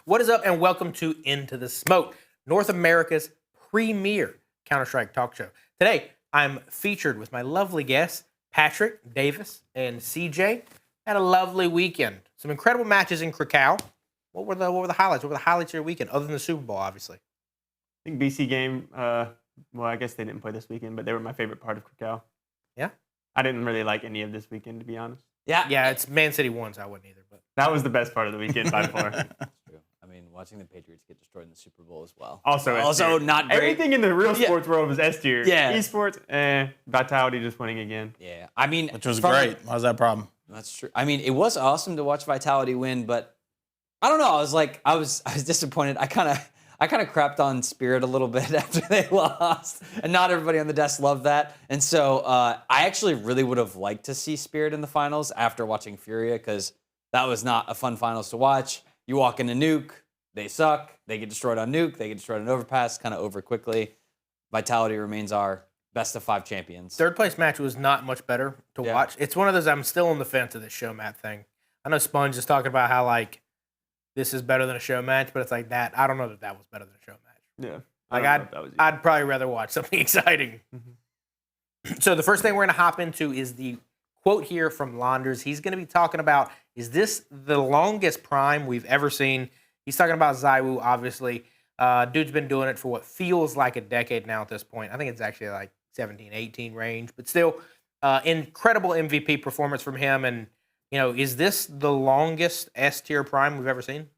What is up, and welcome to Into the Smoke, North America's premier Counter-Strike talk show. Today, I'm featured with my lovely guests, Patrick, Davis, and CJ. Had a lovely weekend. Some incredible matches in Krakow. What were the highlights? What were the highlights of your weekend, other than the Super Bowl, obviously? I think BC game, well, I guess they didn't play this weekend, but they were my favorite part of Krakow. Yeah? I didn't really like any of this weekend, to be honest. Yeah, it's Man City won, so I wouldn't either. But that was the best part of the weekend by far. That's true. I mean, watching the Patriots get destroyed in the Super Bowl as well. Also not great. Everything in the real sports world was S tier. Yeah. Esports, Vitality just winning again. Yeah, I mean, which was great. How's that problem? That's true. I mean, it was awesome to watch Vitality win, but I don't know. I was disappointed. I kind of crapped on Spirit a little bit after they lost, and not everybody on the desk loved that. And so I actually really would have liked to see Spirit in the finals after watching Furia, because that was not a fun finals to watch. You walk into Nuke, they suck. They get destroyed on Nuke. They get destroyed on Overpass, kind of over quickly. Vitality remains our best of 5 champions. third place match was not much better to watch. It's one of those, I'm still on the fence of this show match thing. I know Sponge is talking about how, like, this is better than a show match, but it's like that. I don't know that was better than a show match. Yeah. Like, I'd probably rather watch something exciting. Mm-hmm. So the first thing we're going to hop into is the quote here from Londers. He's going to be talking about, is this the longest prime we've ever seen? He's talking about ZywOo, obviously. Dude's been doing it for what feels like a decade now at this point. I think it's actually like 17, 18 range, but still incredible MVP performance from him. And, you know, is this the longest S-tier prime we've ever seen?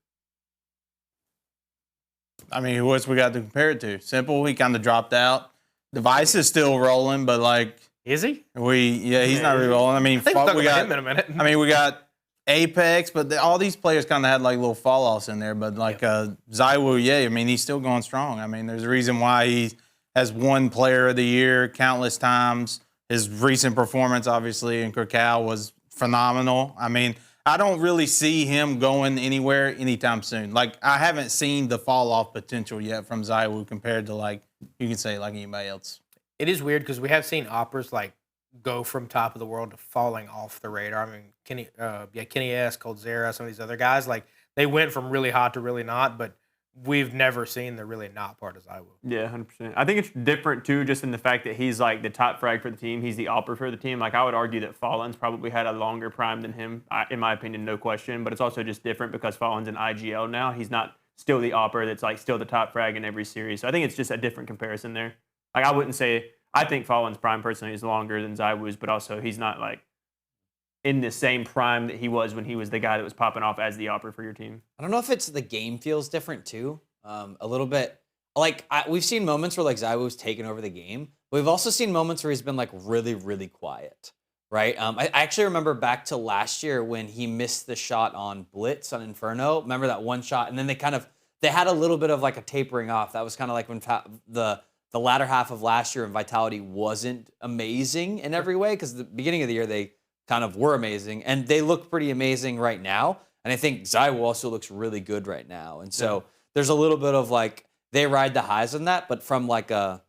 I mean, what's we got to compare it to? Simple, he kind of dropped out. Device is still rolling, but like... Is he? He's not really rolling. I mean, I think we'll talk about him in a minute. I mean, we got Apex, but all these players kind of had like little fall-offs in there. But like ZywOo, I mean, he's still going strong. I mean, there's a reason why he has won Player of the Year countless times. His recent performance, obviously, in Krakow was phenomenal. I mean, I don't really see him going anywhere anytime soon. Like, I haven't seen the fall-off potential yet from ZywOo compared to, like, you can say, like anybody else. It is weird because we have seen operas like go from top of the world to falling off the radar. I mean, Kenny S, Coldzera, some of these other guys, like they went from really hot to really not, but we've never seen the really not part of ZywOo. Yeah, 100%. I think it's different, too, just in the fact that he's, like, the top frag for the team. He's the opera for the team. Like, I would argue that Fallen's probably had a longer prime than him, in my opinion, no question. But it's also just different because Fallen's in IGL now. He's not still the opera that's, like, still the top frag in every series. So I think it's just a different comparison there. Like, I wouldn't say... I think Fallen's prime, personally, is longer than ZywOo's, but also he's not, like, in the same prime that he was when he was the guy that was popping off as the opera for your team. I don't know if it's the game feels different too. A little bit. Like we've seen moments where like ZywOo's taken over the game. But we've also seen moments where he's been like really, really quiet. Right? I actually remember back to last year when he missed the shot on Blitz on Inferno. Remember that one shot? And then they had a little bit of like a tapering off. That was kind of like when the latter half of last year and Vitality wasn't amazing in every way, because the beginning of the year they kind of were amazing, and they look pretty amazing right now. And I think ZywOo also looks really good right now. And so there's a little bit of like they ride the highs on that, but from like a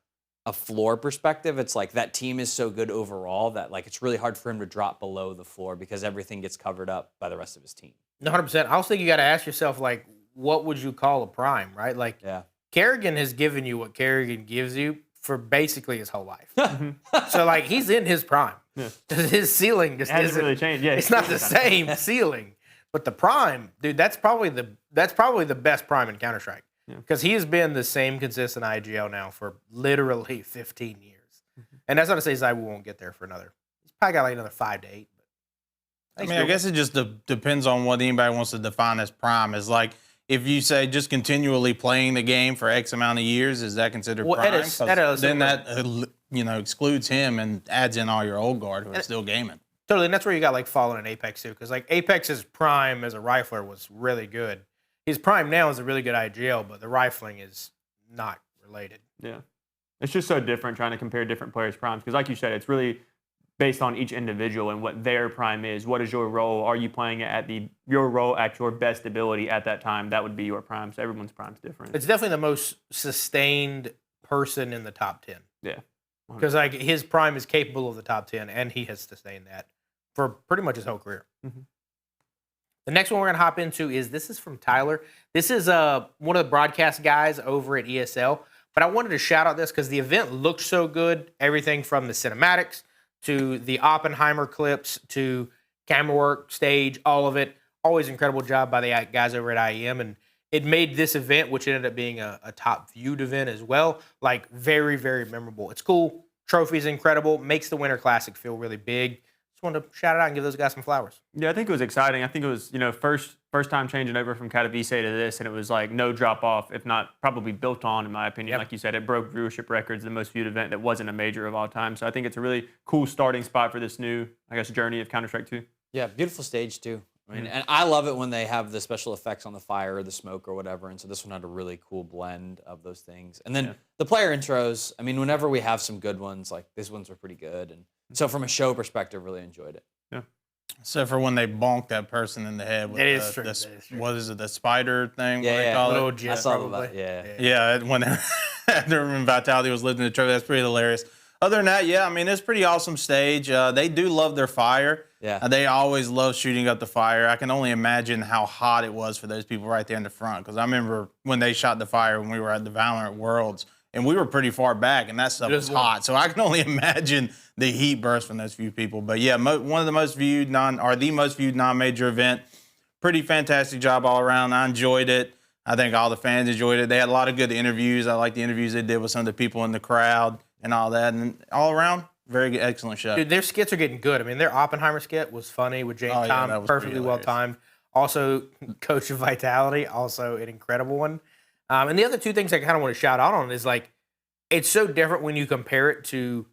floor perspective, it's like that team is so good overall that like it's really hard for him to drop below the floor because everything gets covered up by the rest of his team. 100%. I also think you got to ask yourself, like, what would you call a prime, right? Like, Kerrigan has given you what Kerrigan gives you for basically his whole life. So, like, he's in his prime. Yeah. His ceiling just hasn't really changed. Yeah, it's not the same ceiling. But the prime, dude, that's probably the best prime in Counter-Strike. Because he has been the same consistent IGL now for literally 15 years. And that's not to say ZywOo won't get there for another. He's probably got like another 5 to 8. I mean, I guess it just depends on what anybody wants to define as prime. Is like, if you say just continually playing the game for X amount of years, is that considered prime? Then that excludes him and adds in all your old guard who are still gaming. Totally, and that's where you got like Fallen and Apex too, because like Apex's prime as a rifler was really good. His prime now is a really good IGL, but the rifling is not related. Yeah, it's just so different trying to compare different players' primes, because like you said, it's really based on each individual and what their prime is. What is your role? Are you playing at your role at your best ability at that time? That would be your prime. So everyone's prime's different. It's definitely the most sustained person in the top 10. Yeah. Because like his prime is capable of the top 10, and he has sustained that for pretty much his whole career. The next one we're going to hop into this is from Tyler. This is one of the broadcast guys over at ESL. But I wanted to shout out this because the event looked so good. Everything from the cinematics to the Oppenheimer clips to camera work, stage, all of it. Always incredible job by the guys over at IEM. And it made this event, which ended up being a top viewed event as well, like very, very memorable. It's cool. Trophy's incredible. Makes the Winter Classic feel really big. Just wanted to shout it out and give those guys some flowers. Yeah, I think it was exciting. I think it was, first time changing over from Katowice to this, and it was like no drop off, if not probably built on, in my opinion. Yep. Like you said, it broke viewership records, the most viewed event that wasn't a major of all time. So I think it's a really cool starting spot for this new, journey of Counter-Strike 2. Yeah, beautiful stage too. I mean, and I love it when they have the special effects on the fire or the smoke or whatever. And so this one had a really cool blend of those things. And then the player intros, I mean, whenever we have some good ones, like these ones were pretty good. And so from a show perspective, really enjoyed it. Yeah. Except for when they bonked that person in the head with That is true. what is it, the spider thing? Yeah, what they yeah. call Little it? jet, I saw probably. that. Yeah, when Vitality was lifting the trophy, that's pretty hilarious. Other than that, yeah, I mean, it's a pretty awesome stage. They do love their fire. Yeah. They always love shooting up the fire. I can only imagine how hot it was for those people right there in the front. Because I remember when they shot the fire when we were at the Valorant Worlds, and we were pretty far back, and that stuff was hot. So I can only imagine the heat burst from those few people. But yeah, one of the most viewed the most viewed non-major event. Pretty fantastic job all around. I enjoyed it. I think all the fans enjoyed it. They had a lot of good interviews. I like the interviews they did with some of the people in the crowd and all that. And all around, very good, excellent show. Dude, their skits are getting good. I mean, their Oppenheimer skit was funny with James Tom, that was perfectly pretty well hilarious. timed. Also, Coach of Vitality, also an incredible one. And the other two things I kind of want to shout out on is like, it's so different when you compare it to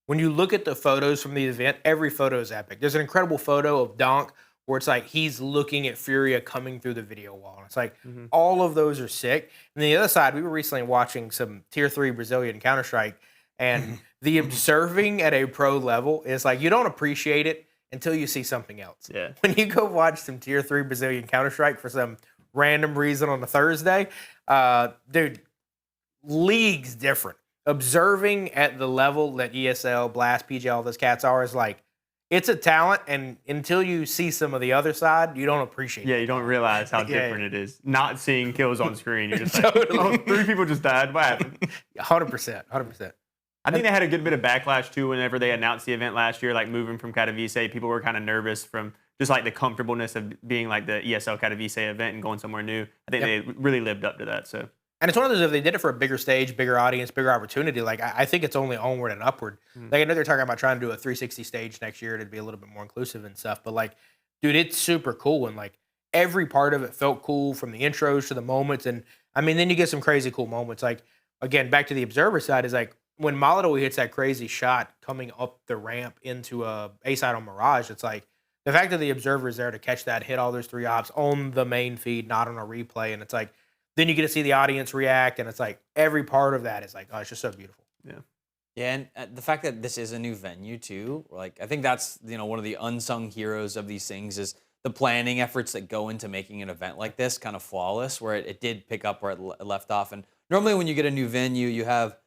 when you look at the photos from the event. Every photo is epic. There's an incredible photo of Donk where it's like he's looking at Furia coming through the video wall. And it's like all of those are sick. And the other side, we were recently watching some Tier 3 Brazilian Counter-Strike, and the observing at a pro level is like you don't appreciate it until you see something else. Yeah. When you go watch some Tier 3 Brazilian Counter-Strike for some random reason on a Thursday, dude, leagues different. Observing at the level that ESL, Blast, PGL, all those cats are is like, it's a talent, and until you see some of the other side, you don't appreciate it. Yeah, you don't realize how different it is. Not seeing kills on screen. You're just like, Totally. oh, 3 people just died. What happened? 100%, 100%. I think they had a good bit of backlash, too, whenever they announced the event last year, like moving from Katowice. People were kind of nervous from just like the comfortableness of being like the ESL Katowice event and going somewhere new. I think they really lived up to that. So. And it's one of those, if they did it for a bigger stage, bigger audience, bigger opportunity, like I think it's only onward and upward. Like I know they're talking about trying to do a 360 stage next year to be a little bit more inclusive and stuff. But like, dude, it's super cool. And like every part of it felt cool from the intros to the moments. And I mean, then you get some crazy cool moments. Like, again, back to the observer side is like when Molotov hits that crazy shot coming up the ramp into a side on Mirage, it's like the fact that the observer is there to catch that, hit all those 3 ops on the main feed, not on a replay. And it's like, then you get to see the audience react, and it's like every part of that is like, oh, it's just so beautiful. Yeah. Yeah, and the fact that this is a new venue too, like I think that's one of the unsung heroes of these things is the planning efforts that go into making an event like this kind of flawless, where it did pick up where it left off. And normally when you get a new venue, you have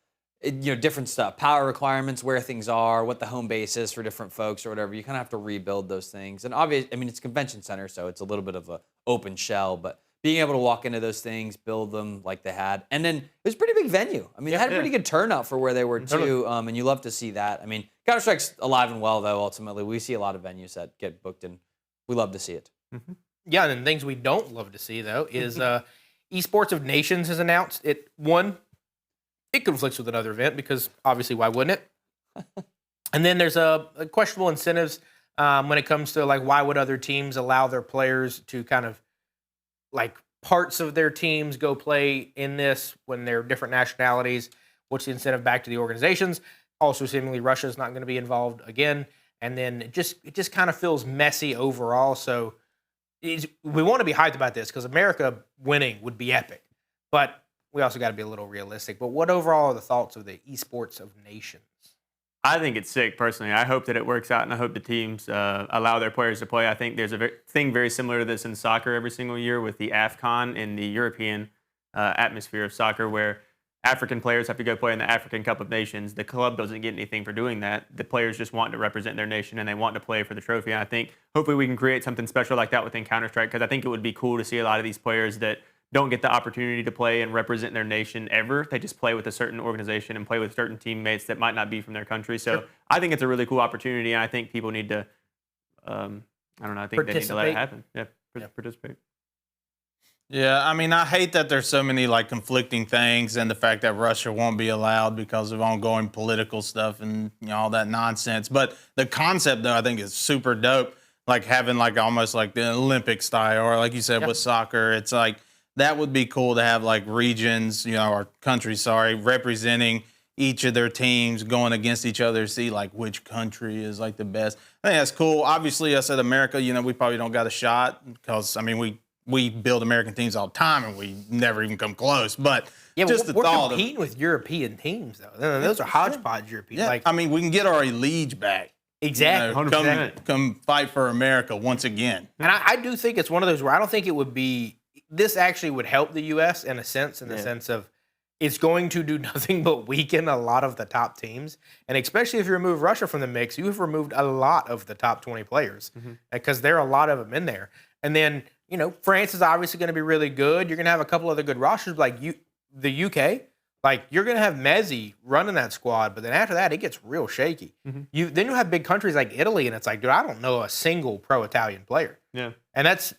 different stuff, power requirements, where things are, what the home base is for different folks or whatever. You kind of have to rebuild those things. And obviously, I mean, it's a convention center, so it's a little bit of an open shell, but being able to walk into those things, build them like they had. And then it was a pretty big venue. I mean, they had a pretty good turnout for where they were too. And you love to see that. I mean, Counter-Strike's alive and well, though, ultimately. We see a lot of venues that get booked, and we love to see it. Yeah, and then things we don't love to see, though, is Esports of Nations has announced it. One, it conflicts with another event because obviously, why wouldn't it? And then there's a questionable incentives when it comes to like why would other teams allow their players to kind of like parts of their teams go play in this when they're different nationalities? What's the incentive back to the organizations? Also, seemingly Russia's not going to be involved again, and then it just kind of feels messy overall. So we want to be hyped about this because America winning would be epic, but we also got to be a little realistic. But what overall are the thoughts of the Esports of Nations? I think it's sick, personally. I hope that it works out, and I hope the teams allow their players to play. I think there's a thing very similar to this in soccer every single year with the AFCON in the European atmosphere of soccer, where African players have to go play in the African Cup of Nations. The club doesn't get anything for doing that. The players just want to represent their nation and they want to play for the trophy. And I think hopefully we can create something special like that within Counter-Strike, because I think it would be cool to see a lot of these players that don't get the opportunity to play and represent their nation ever. They just play with a certain organization and play with certain teammates that might not be from their country. So I think it's a really cool opportunity, and I think people need to, I don't know, I think they need to let it happen. Yeah, participate. Yeah, I mean, I hate that there's so many like conflicting things, and the fact that Russia won't be allowed because of ongoing political stuff and all that nonsense. But the concept, though, I think is super dope. Like having like almost like the Olympic style, or like you said with soccer, it's like that would be cool to have like regions, or countries, representing each of their teams going against each other to see like which country is like the best. I think that's cool. Obviously, us at America, we probably don't got a shot because I mean we build American teams all the time, and we never even come close. But just we're competing with European teams, though. Those are hodgepodge European. Yeah, I mean, we can get our liege back. Exactly. 100%. Come fight for America once again. And I do think it's one of those where I don't think it would be – this actually would help the U.S. in the sense of it's going to do nothing but weaken a lot of the top teams. And especially if you remove Russia from the mix, you have removed a lot of the top 20 players because there are a lot of them in there. And then – France is obviously going to be really good. You're going to have a couple other good rosters, like the UK. Like you're going to have Messi running that squad, but then after that, it gets real shaky. Then you have big countries like Italy, and it's like, dude, I don't know a single pro-Italian player. Yeah, and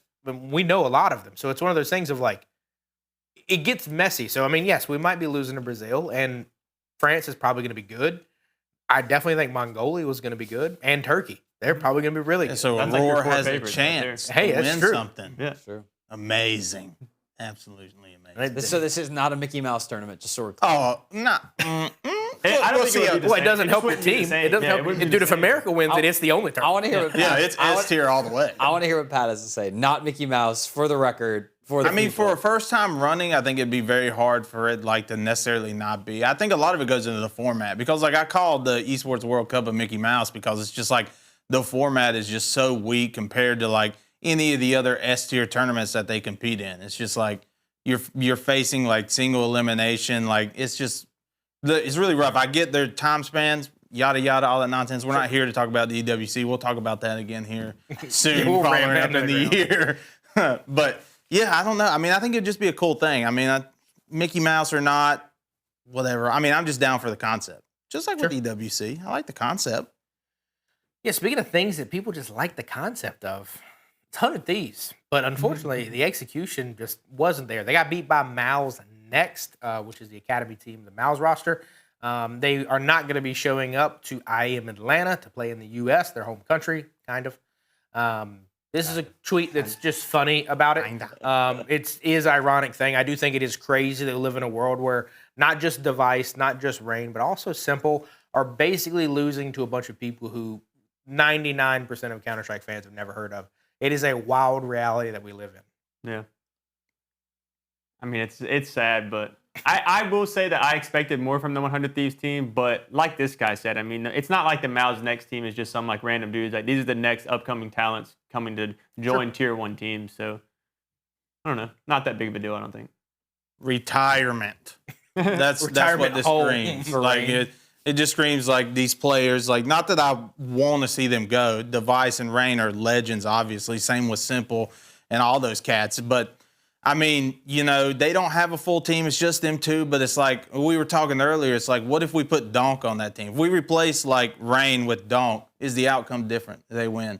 we know a lot of them. So it's one of those things of like, it gets messy. So I mean, yes, we might be losing to Brazil, and France is probably going to be good. I definitely think Mongolia was going to be good, and Turkey. They're probably going to be really good. So Aurora has a chance to win something. Yeah, true. Amazing. Absolutely amazing. So this is not a Mickey Mouse tournament, just so we're clear. Oh, no. I don't think it doesn't help your team. It doesn't help. Dude, if America wins it, it's the only tournament. I want to hear what Pat, it's S tier all the way. I want to hear what Pat has to say. Not Mickey Mouse, for the record. For a first time running, I think it'd be very hard for it to necessarily not be. I think a lot of it goes into the format because I called the Esports World Cup a Mickey Mouse because it's just like the format is just so weak compared to any of the other S tier tournaments that they compete in. It's just like you're facing single elimination. It's really rough. I get their time spans, yada yada, all that nonsense. We're not here to talk about the EWC. We'll talk about that again here soon, probably up in the year. But yeah, I don't know. I mean, I think it'd just be a cool thing. I mean, Mickey Mouse or not, whatever. I mean, I'm just down for the concept. Just like with EWC, I like the concept. Yeah, speaking of things that people just like the concept of, ton of Thieves. But unfortunately, the execution just wasn't there. They got beat by Mal's Next, which is the academy team, the Mal's roster. They are not going to be showing up to IEM Atlanta to play in the U.S., their home country, kind of. This is a tweet that's just funny about it. It is ironic thing. I do think it is crazy that we live in a world where not just Device, not just Rain, but also Simple are basically losing to a bunch of people who 99% of Counter-Strike fans have never heard of. It is a wild reality that we live in. Yeah. I mean, it's sad, but I will say that I expected more from the 100 Thieves team, but like this guy said, I mean, it's not like the Mal's Next team is just some random dudes. These are the next upcoming talents coming to join Tier 1 teams. So, I don't know. Not that big of a deal, I don't think. Retirement. That's what this screams. It just screams these players, not that I want to see them go. Device and Rain are legends, obviously. Same with Simple and all those cats. But, I mean, they don't have a full team. It's just them two. But it's like we were talking earlier. It's like, what if we put Donk on that team? If we replace, Rain with Donk, is the outcome different? Do they win?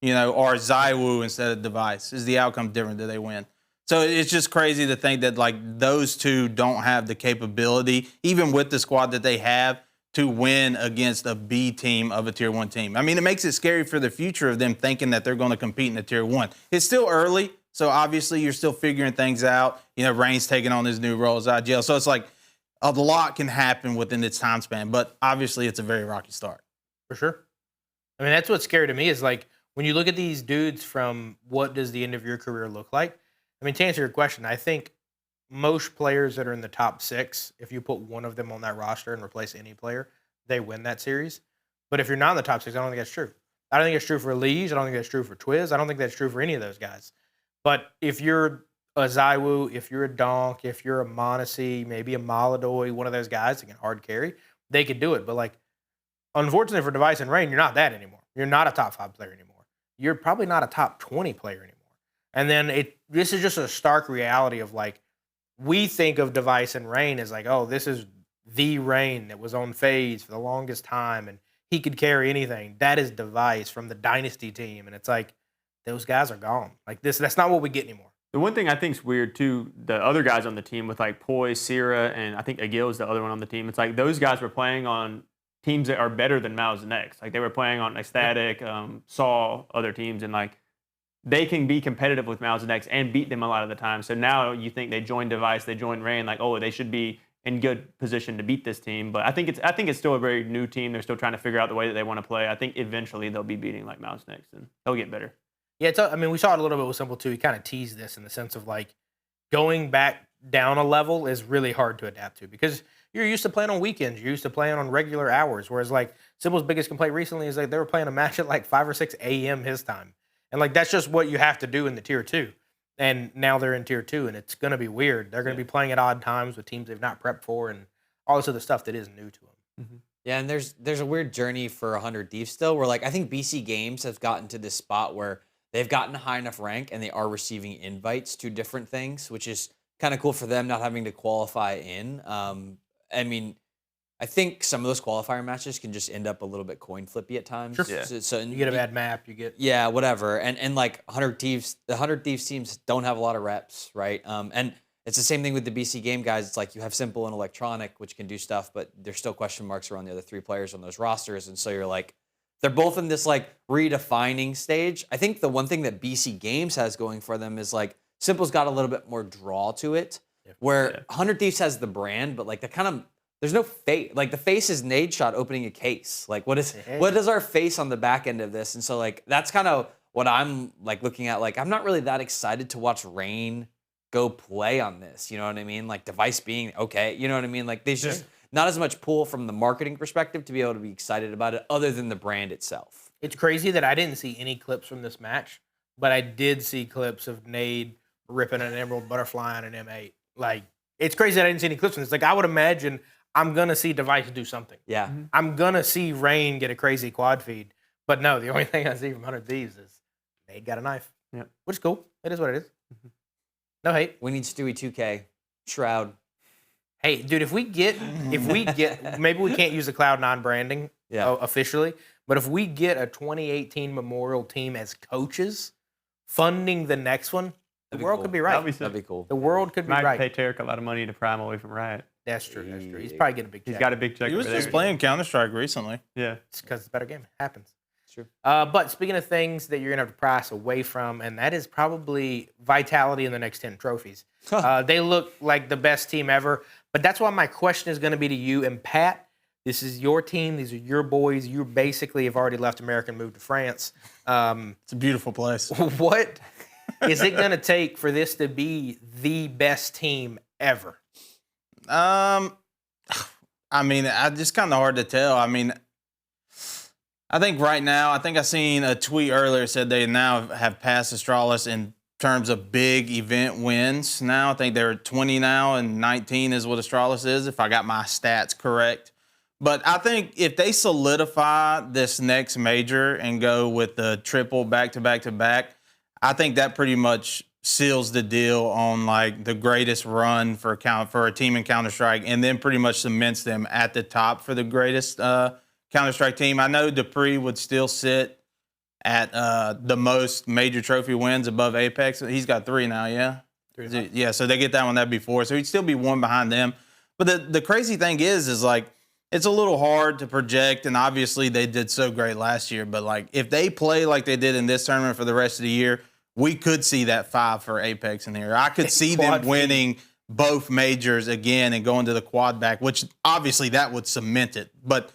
Or ZywOo instead of Device. Is the outcome different? Do they win? So it's just crazy to think that, those two don't have the capability, even with the squad that they have, to win against a B team of a Tier 1 team. I mean, it makes it scary for the future of them thinking that they're going to compete in a Tier 1. It's still early, so obviously you're still figuring things out. Rain's taking on his new role as IGL. So it's a lot can happen within its time span, but obviously it's a very rocky start. For sure. I mean, that's what's scary to me is when you look at these dudes from what does the end of your career look like? I mean, to answer your question, I think most players that are in the top 6, if you put one of them on that roster and replace any player, they win that series. But if you're not in the top 6, I don't think that's true. I don't think it's true for Liege. I don't think that's true for Twiz. I don't think that's true for any of those guys. But if you're a ZywOo, if you're a Donk, if you're a Monacy, maybe a Maladoy, one of those guys that can hard carry, they could do it. But like, unfortunately for Device and Rain, you're not that anymore. You're not a top 5 player anymore. You're probably not a top 20 player anymore. And then this is just a stark reality of like, we think of Device and Rain as like, oh, this is the Rain that was on FaZe for the longest time and he could carry anything. That is Device from the Dynasty team. And it's like, those guys are gone. Like that's not what we get anymore. The one thing I think is weird too, the other guys on the team with like Poi, Sierra, and I think Agil is the other one on the team. It's like those guys were playing on teams that are better than Mouse Next. Like they were playing on Ecstatic, Saw, other teams, and like they can be competitive with Mouse Next and beat them a lot of the time. So now you think they join Device, they join Rain, like, oh, they should be in good position to beat this team. But I think it's still a very new team. They're still trying to figure out the way that they want to play. I think eventually they'll be beating like Mouse Next and they'll get better. Yeah, I mean, we saw it a little bit with Simple too. He kind of teased this in the sense of like going back down a level is really hard to adapt to because you're used to playing on weekends. You're used to playing on regular hours. Whereas like Simple's biggest complaint recently is like they were playing a match at like 5 or 6 a.m. his time. And like that's just what you have to do in the tier 2. And now they're in tier 2 and it's going to be weird. They're going to be playing at odd times with teams they've not prepped for and all this other stuff that is new to them. Mm-hmm. Yeah, and there's a weird journey for 100 Thieves still where like I think BC Games has gotten to this spot where they've gotten a high enough rank and they are receiving invites to different things, which is kind of cool for them not having to qualify in. I mean, I think some of those qualifier matches can just end up a little bit coin flippy at times. Sure. Yeah. So You get a bad map, you get yeah, whatever. And like 100 Thieves, the 100 Thieves teams don't have a lot of reps, right? And it's the same thing with the BC game guys. It's like you have Simple and Electronic, which can do stuff, but there's still question marks around the other 3 players on those rosters. And so you're like, they're both in this like redefining stage. I think the one thing that BC Games has going for them is like Simple's got a little bit more draw to it, where 100 Thieves has the brand, but like the kind of there's no face. Like the face is Nade Shot opening a case. Like what is our face on the back end of this? And so like that's kind of what I'm like looking at. Like I'm not really that excited to watch Rain go play on this. You know what I mean? Like Device being okay. You know what I mean? Like there's just not as much pull from the marketing perspective to be able to be excited about it other than the brand itself. It's crazy that I didn't see any clips from this match, but I did see clips of Nade ripping an Emerald Butterfly on an M8. Like, it's crazy that I didn't see any clips from this. Like, I would imagine I'm going to see Device do something. Yeah. I'm going to see Rain get a crazy quad feed. But no, the only thing I see from 100 Thieves is Nade got a knife. Yeah. Which is cool. It is what it is. No hate. We need Stewie 2K. Shroud. Hey, dude, if we get, maybe we can't use the Cloud9 branding officially, but if we get a 2018 Memorial team as coaches funding the next one, the world could be right. That'd be cool. The world could be Might right. pay Tarek a lot of money to pry him away from Riot. That's true. That's true. He's probably getting a big check. He's got a big check. He was over just there. playing Counter-Strike recently. Yeah. It's because it's a better game. It happens. It's true. But speaking of things that you're going to have to price away from, and that is probably vitality in the next 10 trophies. They look like the best team ever. But that's why my question is going to be to you and Pat. This is your team. These are your boys. You basically have already left America and moved to France. It's a beautiful place. What is it going to take for this to be the best team ever? I mean, it's just kind of hard to tell. I mean, I think right now, I think I seen a tweet earlier said they now have passed Astralis in terms of big event wins. Now I think they're 20 now, and 19 is what Astralis is, if I got my stats correct. But I think if they solidify this next major and go with the triple back-to-back-to-back, I think that pretty much seals the deal on like the greatest run for a team in Counter-Strike, and then pretty much cements them at the top for the greatest Counter-Strike team. I know Dupree would still sit at the most major trophy wins above Apex. He's got 3 now, yeah? 3. Yeah, so they get that one, that'd be 4. So he'd still be 1 behind them. But the crazy thing is like, it's a little hard to project, and obviously they did so great last year, but like if they play like they did in this tournament for the rest of the year, we could see that 5 for Apex in here. I could see them winning both majors again and going to the quad back, which obviously that would cement it. But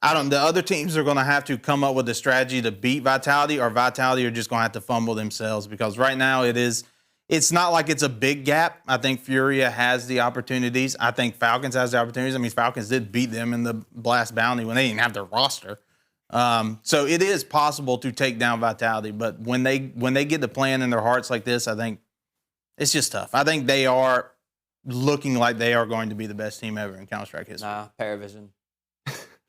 the other teams are going to have to come up with a strategy to beat Vitality, or Vitality are just going to have to fumble themselves, because right now it's not like it's a big gap. I think Furia has the opportunities. I think Falcons has the opportunities. I mean, Falcons did beat them in the Blast Bounty when they didn't have their roster. So it is possible to take down Vitality, but when they get the plan in their hearts like this, I think It's just tough. I think they are looking like they are going to be the best team ever in Counter-Strike history. Nah, Paravision.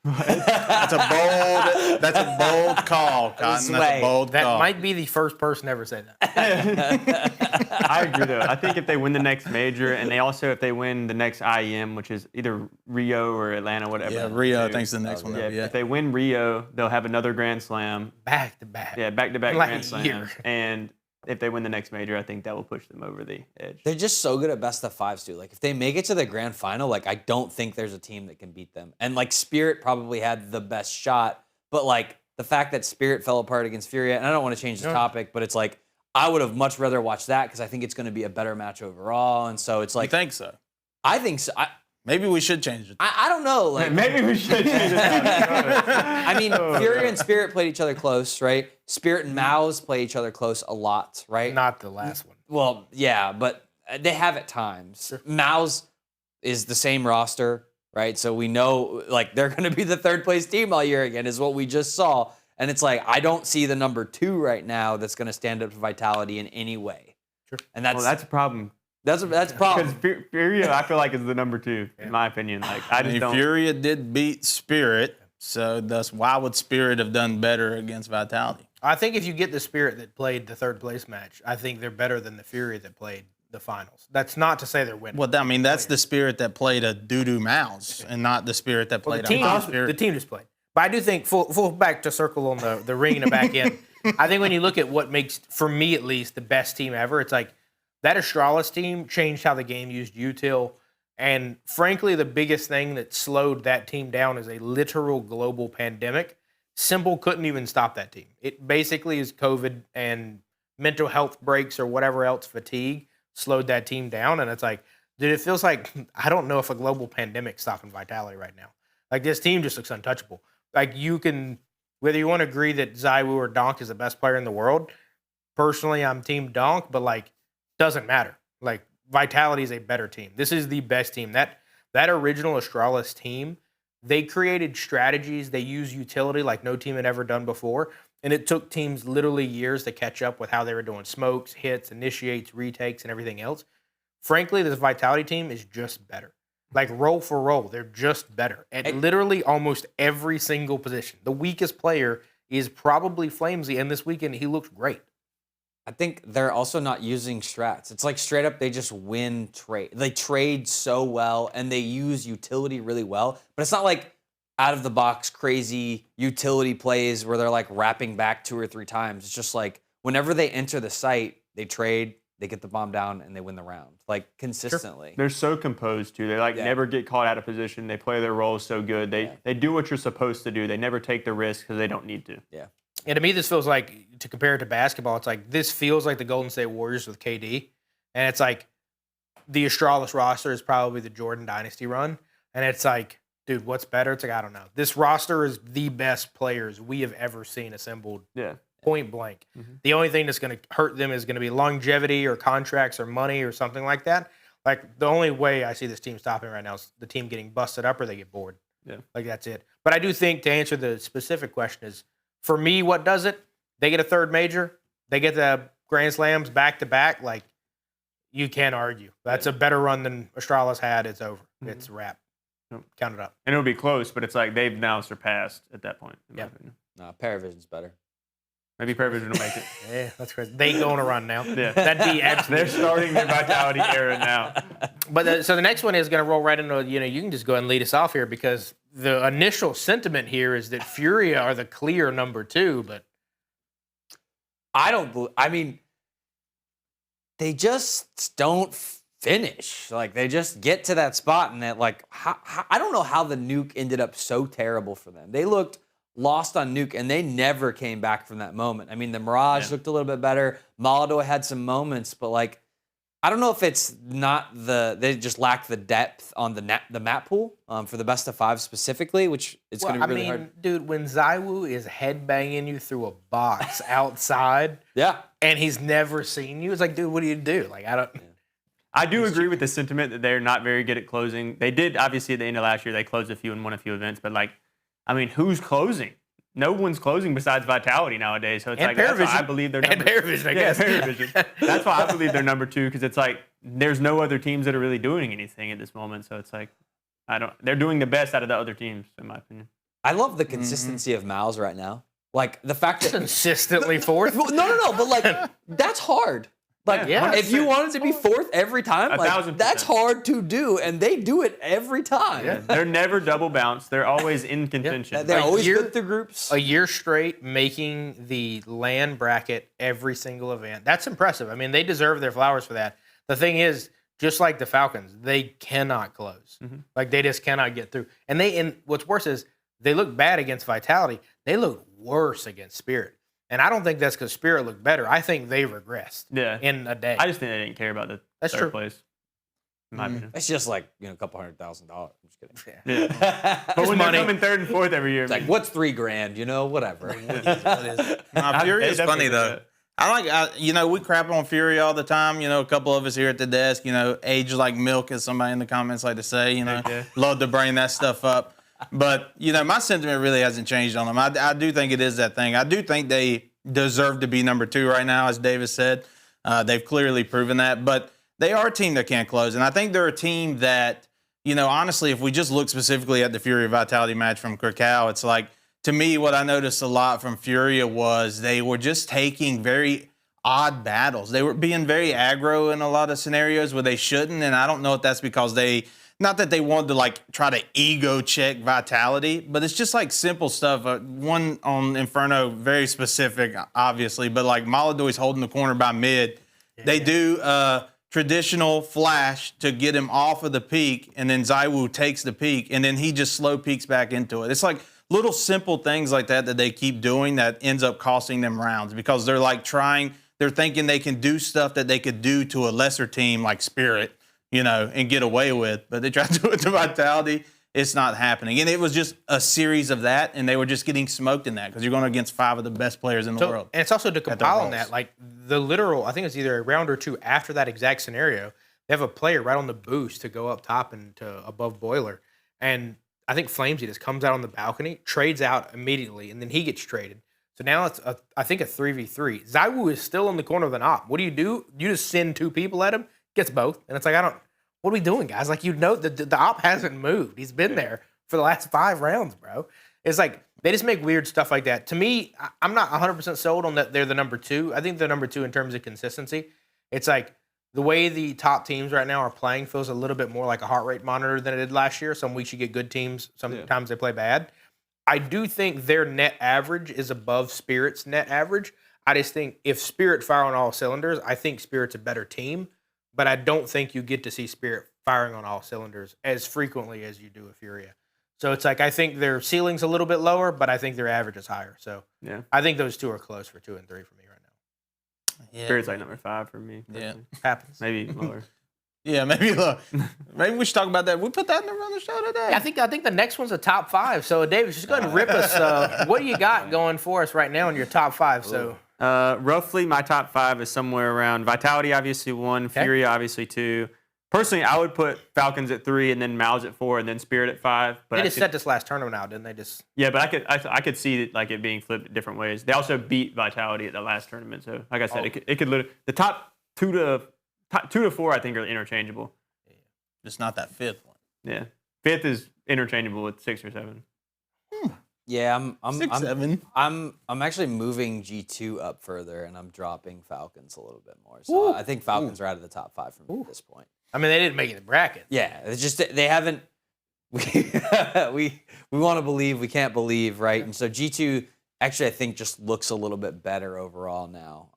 That's a bold call, Cotton. That's a bold That call. might be the first person to ever say that. I agree, though. I think if they win the next major, and they also, if they win the next IEM, which is either Rio or Atlanta, whatever. Yeah, Rio, I think, is the next one. Yeah, if they win Rio, they'll have another Grand Slam. Back to back. Yeah, back-to-back Like Grand a Slams. year. And if they win the next major, I think that will push them over the edge. They're just so good at best of fives, too. Like, if they make it to the grand final, like, I don't think there's a team that can beat them. And, like, Spirit probably had the best shot. But, like, the fact that Spirit fell apart against Furia, and I don't want to change the topic, but it's like, I would have much rather watched that because I think it's going to be a better match overall. And so it's like. You think so? I think so. Maybe we should change it. I don't know. Like, Maybe we should change it. I mean, Furia and Spirit played each other close, right? Spirit and Mouse play each other close a lot, right? Not the last one. Well, yeah, but they have at times. Sure. Mouse is the same roster, right? So we know, like, they're going to be the third place team all year again, is what we just saw. And it's like, I don't see the number 2 right now that's going to stand up to Vitality in any way. Sure. And that's a problem. That's a problem. Because Furia, I feel like, is the number 2, in my opinion. Like, I just don't. Furia did beat Spirit, so thus, why would Spirit have done better against Vitality? I think if you get the Spirit that played the third place match, I think they're better than the Fury that played the finals. That's not to say they're winning. Well, I mean, that's the Spirit that played a doo-doo Mouse, and not the Spirit that played the team, a Spirit. The team just played. But I do think, full back to circle on the ring in the back end, I think when you look at what makes, for me at least, the best team ever, it's like that Astralis team changed how the game used util. And frankly, the biggest thing that slowed that team down is a literal global pandemic. Simple couldn't even stop that team. It basically is COVID and mental health breaks or whatever else, fatigue, slowed that team down. And it's like, dude, it feels like, I don't know if a global pandemic's stopping Vitality right now. Like, this team just looks untouchable. Like, you can, whether you want to agree that ZywOo or Donk is the best player in the world, personally, I'm team Donk, but, like, doesn't matter. Like, Vitality is a better team. This is the best team. That original Astralis team, they created strategies. They used utility like no team had ever done before. And it took teams literally years to catch up with how they were doing smokes, hits, initiates, retakes, and everything else. Frankly, this Vitality team is just better. Like, roll for roll, they're just better at literally almost every single position. The weakest player is probably Flamesy, and this weekend he looked great. I think they're also not using strats. It's like straight up they just win trade. They trade so well and they use utility really well. But it's not like out of the box crazy utility plays where they're like wrapping back 2 or 3 times. It's just like whenever they enter the site, they trade, they get the bomb down, and they win the round. Like consistently. Sure. They're so composed too. They never get caught out of position. They play their roles so good. They do what you're supposed to do. They never take the risk because they don't need to. Yeah. And to me, this feels like, to compare it to basketball, it's like this feels like the Golden State Warriors with KD. And it's like the Astralis roster is probably the Jordan Dynasty run. And it's like, dude, what's better? It's like, I don't know. This roster is the best players we have ever seen assembled. Yeah. Point blank. Mm-hmm. The only thing that's going to hurt them is going to be longevity or contracts or money or something like that. Like, the only way I see this team stopping right now is the team getting busted up or they get bored. Yeah. Like, that's it. But I do think, to answer the specific question, is for me, what does it? They get a third major. They get the Grand Slams back-to-back. Like, you can't argue. That's a better run than Astralis had. It's over. Mm-hmm. It's a wrap. Yep. Count it up. And it'll be close, but it's like they've now surpassed at that point. In my opinion. No, Paravision's better. Maybe Paravision will make it. Yeah, that's crazy. They go on a run now. Yeah. That'd be absolutely. They're starting their Vitality era now. But so the next one is going to roll right into, you can just go ahead and lead us off here because the initial sentiment here is that Furia are the clear number 2, but I mean, they just don't finish. Like, they just get to that spot and that, like, I don't know how the nuke ended up so terrible for them. They looked lost on nuke, and they never came back from that moment. I mean, the Mirage looked a little bit better. Molotov had some moments, but, like, I don't know if it's not they just lack the depth on the map pool for the best of 5 specifically, which it's going to be really hard. Dude, when ZywOo is headbanging you through a box outside, and he's never seen you, it's like, dude, what do you do? Like, I don't. Yeah. I do agree with the sentiment that they're not very good at closing. They did, obviously, at the end of last year, they closed a few and won a few events, but, like, I mean, who's closing? no one's closing besides Vitality nowadays. So it's And like that's why I Paravision. believe they're And number Paravision, I guess. Paravision. That's why I believe they're number 2 because it's like there's no other teams that are really doing anything at this moment. So it's like they're doing the best out of the other teams in my opinion. I love the consistency of Miles right now. Like the fact that Consistently fourth. no, but like that's hard. Like Yeah. if you wanted to be fourth every time, like 1,000%. that's hard to do, and they do it every time. Yeah, they're never double bounce. They're always in contention. They're A always year- good through groups. A year straight making the LAN bracket every single event. That's impressive. I mean, they deserve their flowers for that. The thing is, just like the Falcons, they cannot close. Like they just cannot get through. And what's worse is they look bad against Vitality. They look worse against Spirit. And I don't think that's because Spirit looked better. I think they regressed in a day. I just think they didn't care about the That's third true. place. In my opinion. It's just like a couple $100,000. I'm just kidding. Yeah. But when money. they're coming 3rd and 4th every year, It's like what's $3,000? Whatever. Furia is They funny definitely though. did We crap on Fury all the time. A couple of us here at the desk, age like milk, as somebody in the comments like to say. Yeah. Love to bring that stuff up. But my sentiment really hasn't changed on them. I do think it is that thing. I do think they deserve to be number 2 right now, as Davis said. They've clearly proven that. But they are a team that can't close, and I think they're a team that, honestly, if we just look specifically at the Furia Vitality match from Krakow, it's like, to me, what I noticed a lot from Furia was they were just taking very odd battles. They were being very aggro in a lot of scenarios where they shouldn't, and I don't know if that's because not that they wanted to try to ego check Vitality, but it's just simple stuff. One on Inferno, very specific, obviously, but Maladoi's holding the corner by mid. Yeah. They do traditional flash to get him off of the peak, and then ZywOo takes the peak, and then he just slow peeks back into it. It's little simple things like that they keep doing that ends up costing them rounds because they're they're thinking they can do stuff that they could do to a lesser team like Spirit, and get away with. But they try to do it to Vitality. It's not happening. And it was just a series of that, and they were just getting smoked in that because you're going against 5 of the best players in the world. And it's also to compile on that, the literal, I think it's either a round or 2 after that exact scenario, they have a player right on the boost to go up top and to above boiler. And I think Flamesy just comes out on the balcony, trades out immediately, and then he gets traded. So now it's, I think, a 3v3. ZywOo is still in the corner of an op. What do? You just send 2 people at him, gets both. And it's what are we doing, guys? The op hasn't moved. He's been there for the last 5 rounds, bro. It's they just make weird stuff like that. To me, I'm not 100% sold on that they're the number 2. I think they're number 2 in terms of consistency. It's the way the top teams right now are playing feels a little bit more like a heart rate monitor than it did last year. Some weeks you get good teams. Sometimes they play bad. I do think their net average is above Spirit's net average. I just think if Spirit fire on all cylinders, I think Spirit's a better team. But I don't think you get to see Spirit firing on all cylinders as frequently as you do with Furia. So it's I think their ceiling's a little bit lower, but I think their average is higher. So I think those 2 are close for 2 and 3 for me right now. Yeah. Spirit's number 5 for me. Yeah. Happens. Maybe lower. Yeah, maybe look. Maybe we should talk about that. We put that on the show today. Yeah, I think the next one's a top 5. So David, just go ahead and rip us. What do you got going for us right now in your top 5? So roughly my top 5 is somewhere around Vitality, obviously 1, Furia, obviously 2. Personally, I would put Falcons at 3 and then Mouse at 4 and then Spirit at 5. But they just set this last tournament out, didn't they? Yeah, but I could see it being flipped different ways. They also beat Vitality at the last tournament, so like I said, it could literally the top 2 to 4 I think are interchangeable. Just not that 5th one. Yeah, 5th is interchangeable with 6 or 7. Yeah, I'm 6, 7. I'm actually moving G2 up further, and I'm dropping Falcons a little bit more. So I think Falcons are out of the top 5 for me at this point. I mean, they didn't make it in the bracket. Yeah, it's just they haven't. We want to believe, we can't believe, right? And so G2 actually I think just looks a little bit better overall now.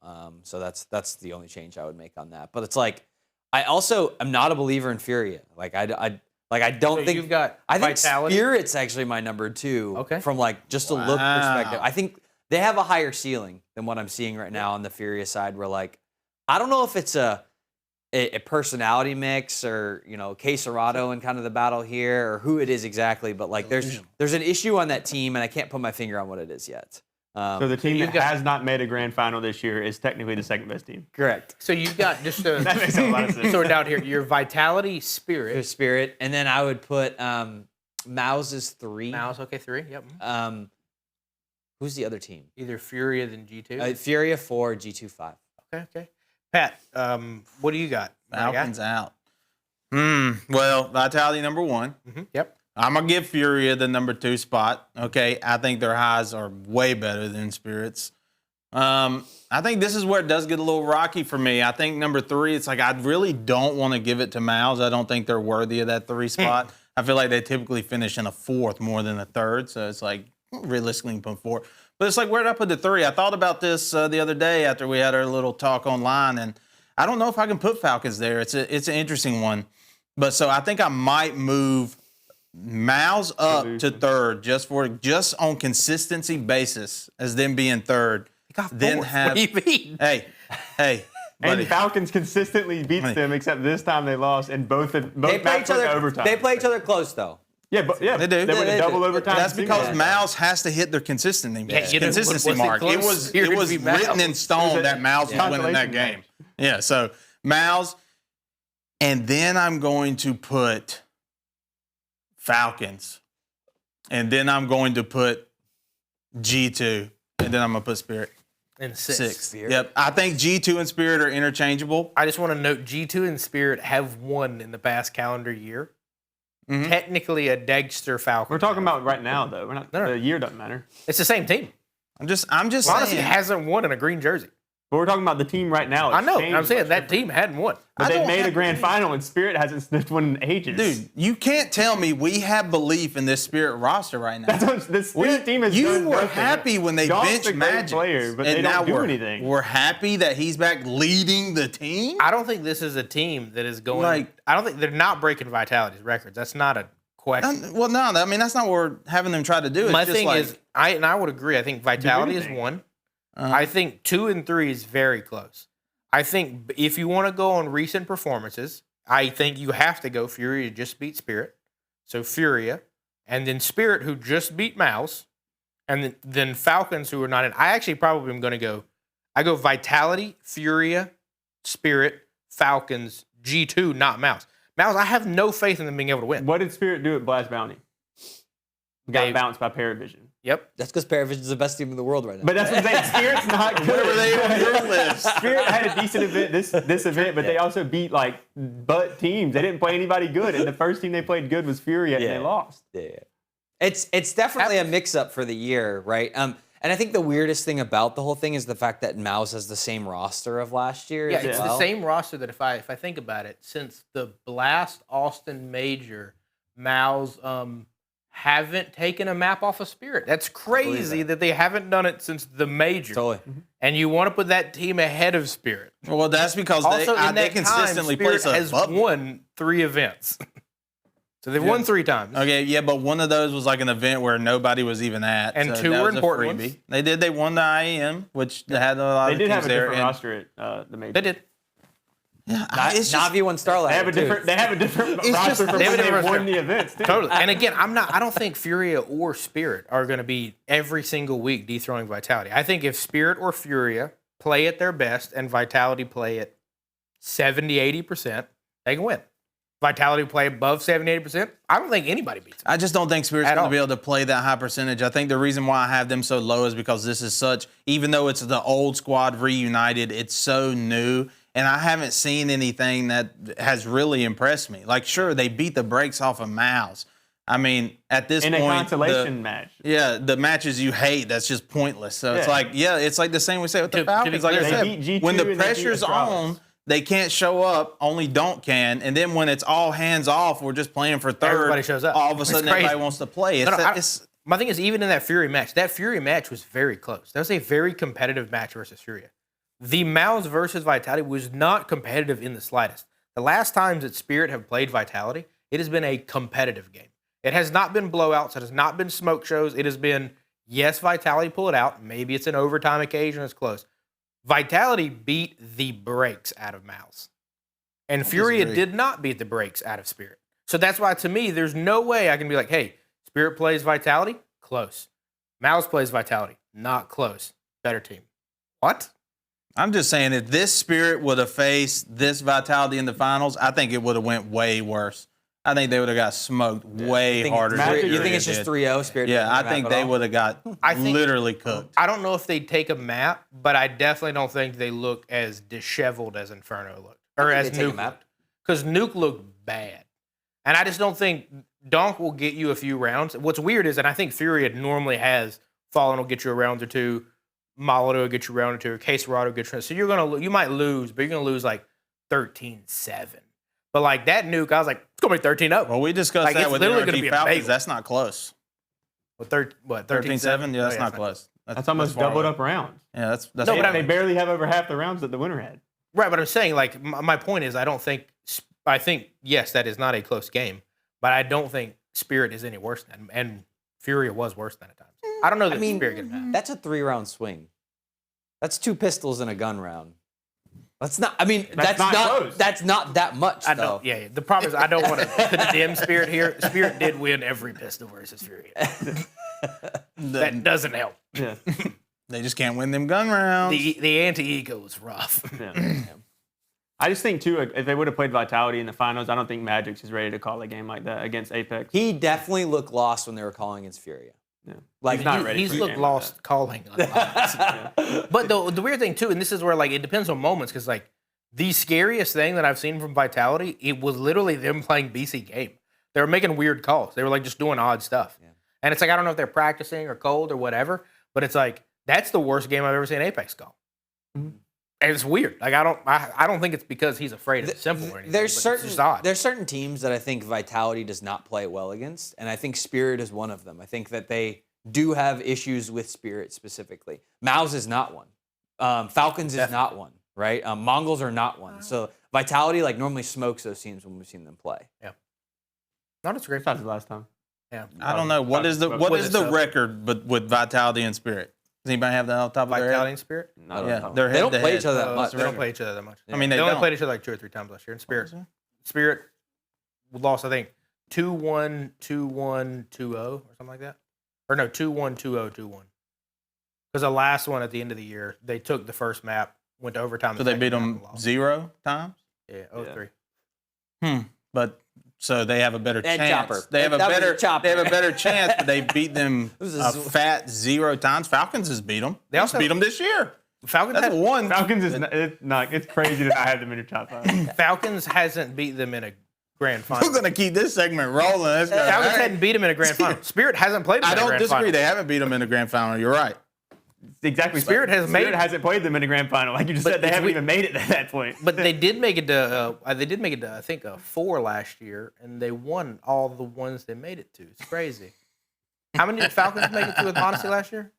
So that's the only change I would make on that. But it's I also am not a believer in Furia. I don't So think you've got I think Vitality? Spirit's actually my number 2. Okay. From just a look perspective. I think they have a higher ceiling than what I'm seeing right now on the Furia side. Where I don't know if it's a personality mix or Que Serato in kind of the battle here or who it is exactly, but there's an issue on that team and I can't put my finger on what it is yet. So the team that has not made a grand final this year is technically the second best team. Correct. So you've got just to That makes a lot of sense. sort out here your Vitality, Spirit, and then I would put Mouse's 3. Mouse. Okay, 3. Yep. Who's the other team? Either Furia than G2. Furia 4, G2 5. Okay. Pat, what do you got? Falcons out. Well, Vitality number 1. Yep. I'm going to give Furia the number 2 spot. Okay. I think their highs are way better than Spirits. I think this is where it does get a little rocky for me. I think number 3, it's like I really don't want to give it to Mouse. I don't think they're worthy of that 3 spot. I feel like they typically finish in a 4th more than a 3rd. So it's like realistically put 4. But it's like, where did I put the 3? I thought about this the other day after we had our little talk online, and I don't know if I can put Falcons there. It's an interesting one. But so I think I might move Mouse up to 3rd just on consistency basis as them being 3rd. Then have what do you mean? Hey, buddy. And Falcons consistently beats them, except this time they lost, and both They play matches each other. went overtime. They play each other close though. They do. They went to double overtime. That's because Mouse has to hit their consistency mark. It was written in stone that Mouse was winning that game. Yeah, so Mouse, and then I'm going to put Falcons, and then I'm going to put G2, and then I'm going to put Spirit. And 6. Yep. I think G2 and Spirit are interchangeable. I just want to note G2 and Spirit have won in the past calendar year. Technically a Dexter Falcon. We're talking about right now, though. We're not. The year doesn't matter. It's the same team. I'm just Honestly, saying. hasn't won in a green jersey. But we're talking about the team right now. I know. I'm saying that team hadn't won. But they made a grand final, and Spirit hasn't sniffed one in ages. Dude, you can't tell me we have belief in this Spirit roster right now. That's what the Spirit team has You done were nothing. happy when they Donk's benched a great Magic. player, but and they now don't do anything. We're happy that he's back leading the team. I don't think this is a team that is going. I don't think they're not breaking Vitality's records. That's not a question. Well, no, I mean that's not what we're having them try to do. My it's just thing like, is, I would agree. I think Vitality is anything. 1. I think 2 and 3 is very close. I think if you want to go on recent performances, I think you have to go Furia just beat Spirit. So Furia, and then Spirit who just beat Mouse, and then Falcons who are not in. I actually probably am going to go. I go Vitality, Furia, Spirit, Falcons, G2, not Mouse. Mouse, I have no faith in them being able to win. What did Spirit do at Blast Bounty? Got bounced by Paravision. Yep. That's because Paravision is the best team in the world right now. But that's what I'm saying. Spirit's not good. where were they on your list? Spirit had a decent event this event, but they also beat like butt teams. They didn't play anybody good, and the first team they played good was Furia, and they lost. Yeah. It's definitely a mix-up for the year, right? And I think the weirdest thing about the whole thing is the fact that Mouse has the same roster of last year. Yeah, as it's well. the same roster that if I think about it, since the Blast Austin Major, Mouse haven't taken a map off of Spirit. That's crazy that they haven't done it since the Major. Totally. And you want to put that team ahead of Spirit. Well, that's because Also, in they that consistently time, play Spirit has above them. won 3 events. So they've won 3 times. Okay, yeah, but one of those was like an event where nobody was even at. And so 2 that were was a important freebie. ones. They did. They won the IEM, which had a lot They of did teams have a there. different and- roster at the Major. They did. Yeah, it's just- Navi won Starlight. They have a different. They have a different It's roster just- from they have when a they different won roster. the events too. Totally. And again, I don't think Furia or Spirit are going to be every single week dethroning Vitality. I think if Spirit or Furia play at their best and Vitality play at 70, 80%, they can win. Vitality play above 70, 80%, I don't think anybody beats them. I just don't think Spirit's At going all. to be able to play that high percentage. I think the reason why I have them so low is because this is such, even though it's the old squad reunited, it's so new. And I haven't seen anything that has really impressed me. Like, sure, they beat the brakes off of Mouse. I mean, at this In point, a consolation match. Yeah, the matches you hate, that's just pointless. So it's Yeah. like, it's like the same we say with the To be Falcons. Like I clear, said, they beat G2 when the and they beat pressure's Astralis. on, they can't show up. Only Donk can. And then when it's all hands off, we're just playing for third. Everybody shows up. All of a It's sudden, crazy. everybody wants to play. It's, No, no, it's my thing is, even in that Fury match was very close. That was a very competitive match versus Furia. The Mouse versus Vitality was not competitive in the slightest. The last times that Spirit have played Vitality, it has been a competitive game. It has not been blowouts. It has not been smoke shows. It has been, yes, Vitality pull it out. Maybe it's an overtime occasion. It's close. Vitality beat the brakes out of Mouse. And Furia disagree. did not beat the brakes out of Spirit. So that's why, to me, there's no way I can be like, hey, Spirit plays Vitality, close. Mouse plays Vitality, not close. Better team. What? I'm just saying, if this Spirit would have faced this Vitality in the finals, I think it would have went way worse. I think they would have got smoked way harder. than You think Furia it's just did. 3-0 Spirit? Yeah, didn't I map think at they all? would have got literally cooked. I don't know if they'd take a map, but I definitely don't think they look as disheveled as Inferno looked. Or think as they take a Nuke map. looked. Because Nuke looked bad. And I just don't think Donk will get you a few rounds. What's weird is, and I think Furia normally has Fallen will get you a round or two, Molotov will get you a round or two, or Caserado will get you. So you might lose, but you're gonna lose like 13-7. But like that Nuke, I was like, it's gonna be 13-0. Well, we discussed Like, that it's with literally the gonna be a Falcons. bagel. That's not close. What 13-7? Yeah, that's not close. That's almost far doubled away. up rounds. Yeah, that's No, but They barely have over half the rounds that the winner had. Right, but I'm saying, like, my point is, I think, yes, that is not a close game, but I don't think Spirit is any worse than, and Furia was worse than at times. I don't know that Spirit gets mad. That's a 3-round swing. That's 2 pistols and a gun round. That's not. I mean, that's not not. close. That's not that much. I though. don't. Yeah, the problem is I don't want to condemn Spirit here. Spirit did win every pistol versus Furia. That doesn't help. Yeah. They just can't win them gun rounds. The anti-ego is rough. Yeah. I just think, too, if they would have played Vitality in the finals, I don't think Magix is ready to call a game like that against Apex. He definitely looked lost when they were calling against Furia. Yeah. Like He's not ready He's for a looked game like lost that. calling. But the weird thing too, and this is where like it depends on moments, because like the scariest thing that I've seen from Vitality, it was literally them playing BC game. They were making weird calls. They were like just doing odd stuff. Yeah. And it's like I don't know if they're practicing or cold or whatever, but it's like that's the worst game I've ever seen Apex call. Mm-hmm. And it's weird. Like I don't think it's because he's afraid of simple or anything. There's but it's just odd. there's certain teams that I think Vitality does not play well against, and I think Spirit is one of them. I think that they do have issues with Spirit specifically. Mouse is not one. Falcons is not one, right? Mongols are not one. So Vitality like normally smokes those teams when we've seen them play. Yeah. Not as great. Besides the last time. Yeah. I don't know. What is the record with Vitality and Spirit? Does anybody have that off the top of their Vitality head? and Spirit? Not Yeah, on they're They don't play head-to-head. each other that much. They don't play each other that much. I mean, they only don't. played each other like 2 or 3 times last year. And Spirit lost, I think, 2-1, 2-1, 2-0 or something like that. Or no, 2-1, 2-0, 2-1. Because the last one at the end of the year, they took the first map, went to overtime. So the they beat second them map and lost. 0 times? Yeah, 0-3. But so they have a better Ed chance. Chopper. They have a That was better Chopper. They have a better chance, but they beat them was a fat 0 times. Falcons has beat them. They also beat them this year. Falcons, That's one. Falcons is it's crazy that I had them in your top 5. Falcons hasn't beat them in a grand final. We're gonna keep this segment rolling. Let's go. Falcons All right. hadn't beat them in a grand final. Spirit hasn't played them I in a don't grand disagree. final. They haven't beat them in the grand final. You're right. Exactly. Spirit hasn't played them in a grand final. Like you just But said, they it's haven't we- even made it at that point. But they did make it to I think a 4 last year, and they won all the ones they made it to. It's crazy. How many did Falcons make it to with Modesty last year?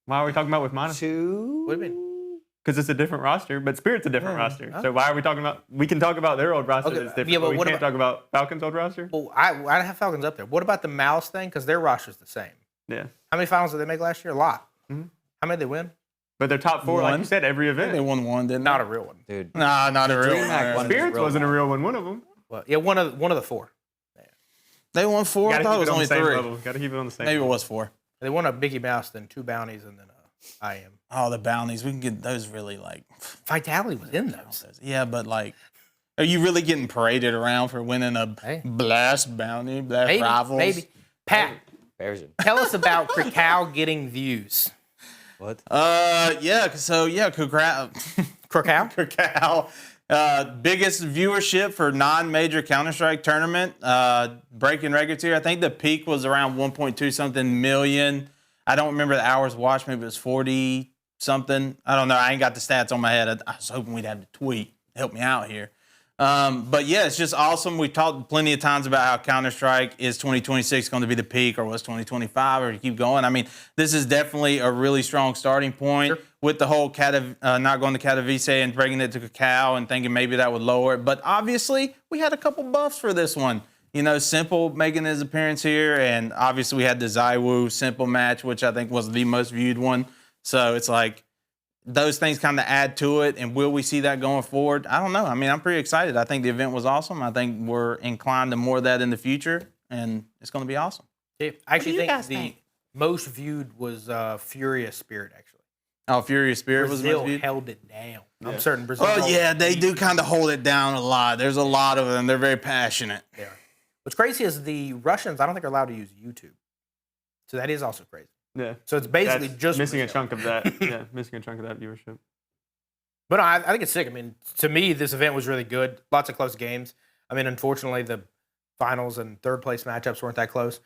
Why are we talking about with Monaco? 2. What do you mean? Because it's a different roster, but Spirit's a different roster. So why are we talking about? We can talk about their old roster Okay, that's different. yeah, but but we what can't about- talk about Falcons' old roster. Well, I have Falcons up there. What about the Mouse thing? Because their roster's the same. Yeah, How many finals did they make last year? A lot. Mhm. How many did they win? but they're top 4, like One. you said, every They event. won one, didn't Not they? a real one. Dude. Nah, not a real DreamHack one. won. Spirits wasn't a real one. One of them. Well, yeah, one of the 4. They won 4. I Got to thought keep it was it on only the same 3. level. Got to keep it on the same. Maybe it level. was 4. They won a Biggie Mouse, then 2 bounties, and then IM. Oh, the bounties. We can get those really like. Vitality was in those. Yeah, but like, are you really getting paraded around for winning a Hey. blast bounty, blast rivals? Maybe. Pat, Version. tell us about Krakow getting views. What? Yeah. So yeah, Krakow. Krakow? Krakow. Biggest viewership for non-major Counter-Strike tournament. Breaking records here. I think the peak was around 1.2 something million. I don't remember the hours watched. Maybe it was 40 something. I don't know. I ain't got the stats on my head. I was hoping we'd have the tweet help me out here. But yeah, it's just awesome. We've talked plenty of times about how Counter-Strike is 2026 going to be the peak, or was 2025, or you keep going. I mean, this is definitely a really strong starting point with the whole not going to Katowice and bringing it to Krakow and thinking maybe that would lower it. But obviously, we had a couple buffs for this one. You know, Simple making his appearance here, and obviously we had the ZywOo Simple match, which I think was the most viewed one. So it's like, those things kind of add to it, and will we see that going forward? I don't know. I mean, I'm pretty excited. I think the event was awesome. I think we're inclined to more of that in the future, and it's going to be awesome. I actually think the most viewed was Furia Spirit, actually. Oh, Furia Spirit was Brazil most viewed? held it down. I'm certain Brazil. Oh, held yeah, it they deep. do kind of hold it down a lot. There's a lot of them. They're very passionate. They are. What's crazy is the Russians, I don't think are allowed to use YouTube. So that is also crazy. Yeah. So it's basically That's just missing a Brazil. chunk of that. Yeah, missing a chunk of that viewership. But no, I think it's sick. I mean, to me, this event was really good. Lots of close games. I mean, unfortunately, the finals and third place matchups weren't that close.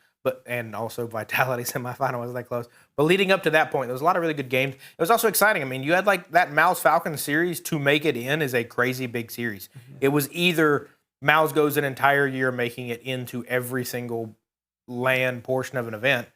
And also Vitality semifinal wasn't that close. But leading up to that point, there was a lot of really good games. It was also exciting. I mean, you had like that Mouse Falcons series to make it in is a crazy big series. It was either Mouse goes an entire year making it into every single land portion of an event,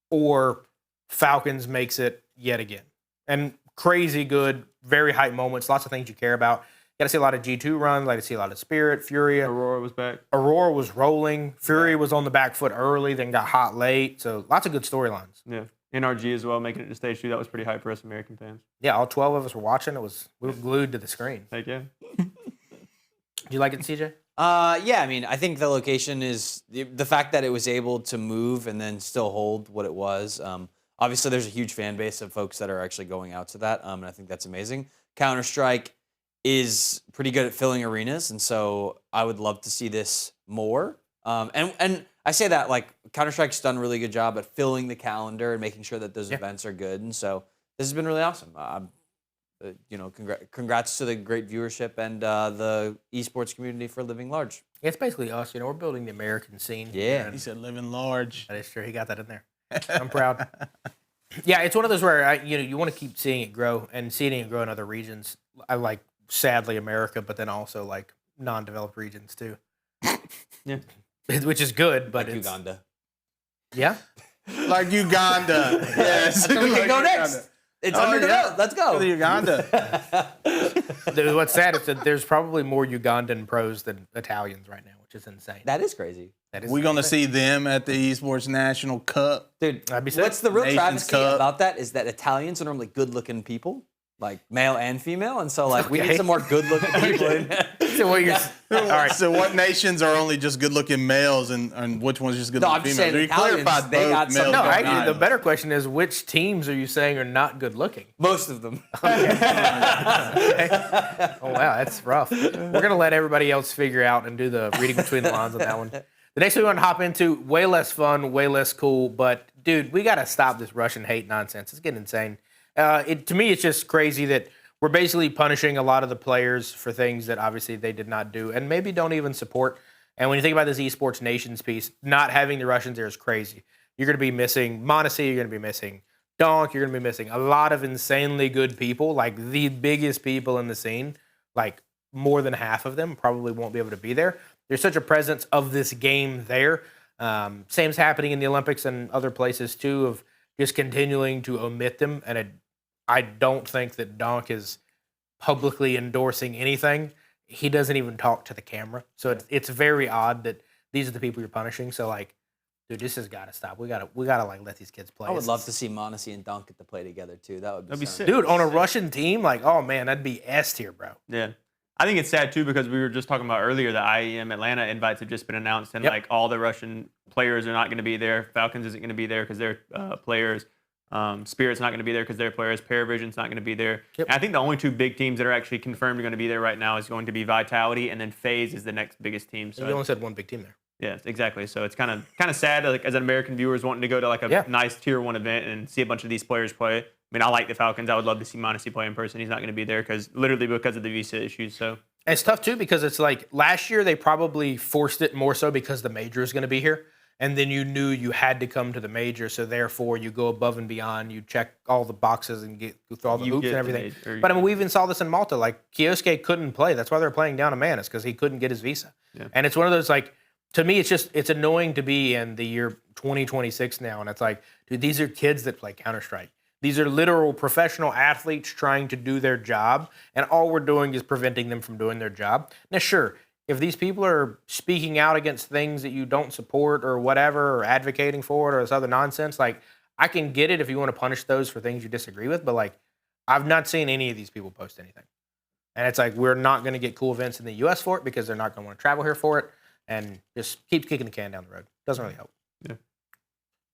or Falcons makes it yet again. And crazy good, very hype moments, lots of things you care about. Got to see a lot of G2 runs, like to see a lot of Spirit, Furia. Aurora was back. Aurora was rolling. Furia was on the back foot early, then got hot late. So lots of good storylines. Yeah. NRG as well, making it to stage 2. That was pretty hype for us American fans. Yeah, all 12 of us were watching. We were glued to the screen. Heck yeah. Did you like it, CJ? Yeah, I mean, I think the location is the fact that it was able to move and then still hold what it was. Obviously, there's a huge fan base of folks that are actually going out to that, and I think that's amazing. Counter-Strike is pretty good at filling arenas, and so I would love to see this more. And I say that like Counter-Strike's done a really good job at filling the calendar and making sure that those events are good, and so this has been really awesome. Congrats to the great viewership and the esports community for living large. It's basically us. We're building the American scene. Yeah. He said living large. That is true. He got that in there. I'm proud. Yeah, it's one of those where you want to keep seeing it grow and seeing it grow in other regions. I like, sadly, America, but then also like non-developed regions too. Yeah. Which is good, but Like it's Uganda. Yeah. Like Uganda. Yes. So we can Like go Uganda. next. It's Oh, underdeveloped. yeah. Let's go. To Uganda. What's sad is that there's probably more Ugandan pros than Italians right now, which is insane. That is crazy. That is We're going to insane. see them at the Esports National Cup. Dude, That'd be sick. what's the real Nations travesty Cup. about that is that Italians are normally good-looking people, like male and female, and so like we Okay. need some more good-looking people in So what you're, all right. So what nations are only just good-looking males and which ones just No, good-looking I'm just females? saying You Italians, clarified they both got some- males No, and actually, the females. better question is which teams are you saying are not good looking? Most of them. Oh wow, that's rough. We're gonna let everybody else figure out and do the reading between the lines on that one. The next one we want to hop into, way less fun, way less cool, but dude, we gotta stop this Russian hate nonsense. It's getting insane. To me, it's just crazy that we're basically punishing a lot of the players for things that obviously they did not do and maybe don't even support. And when you think about this Esports Nations piece, not having the Russians there is crazy. You're gonna be missing Monacy, you're gonna be missing Donk, you're going to be missing a lot of insanely good people, like the biggest people in the scene. Like more than half of them probably won't be able to be there. There's such a presence of this game there. Same's happening in the Olympics and other places too, of just continuing to omit them. And I don't think that Donk is publicly endorsing anything. He doesn't even talk to the camera. So it's very odd that these are the people you're punishing. So like, dude, this has got to stop. We gotta like let these kids play. I would love to see Monacy and Donk get to play together too. That'd be sick. Dude, on a Russian team, like, oh man, that'd be S tier, bro. Yeah. I think it's sad too because we were just talking about earlier the IEM Atlanta invites have just been announced and like all the Russian players are not going to be there. Falcons isn't going to be there because they're players. Spirit's not going to be there because they're players. Paravision's not going to be there. Yep. And I think the only two big teams that are actually confirmed are going to be there right now is going to be Vitality and then FaZe is the next biggest team. So You only said one big team there. yeah, exactly. So it's kind of sad, like as an American viewers wanting to go to like a nice tier 1 event and see a bunch of these players play. I mean, I like the Falcons. I would love to see Monacy play in person. He's not going to be there because of the visa issues. So And it's tough too because it's like last year they probably forced it more so because the major is going to be here. And then you knew you had to come to the major, so therefore you go above and beyond. You check all the boxes and go through all the You hoops get and the everything. major, But I mean, we even saw this in Malta. Like Kioske couldn't play. That's why they're playing down a man. It's because he couldn't get his visa. Yeah. And it's one of those like, to me, it's annoying to be in the year 2026 now, and it's like, dude, these are kids that play Counter-Strike. These are literal professional athletes trying to do their job, and all we're doing is preventing them from doing their job. Now, sure, if these people are speaking out against things that you don't support or whatever, or advocating for it or this other nonsense, like, I can get it if you want to punish those for things you disagree with, but like, I've not seen any of these people post anything. And it's like, we're not going to get cool events in the U.S. for it because they're not going to want to travel here for it, and just keep kicking the can down the road. Doesn't really help.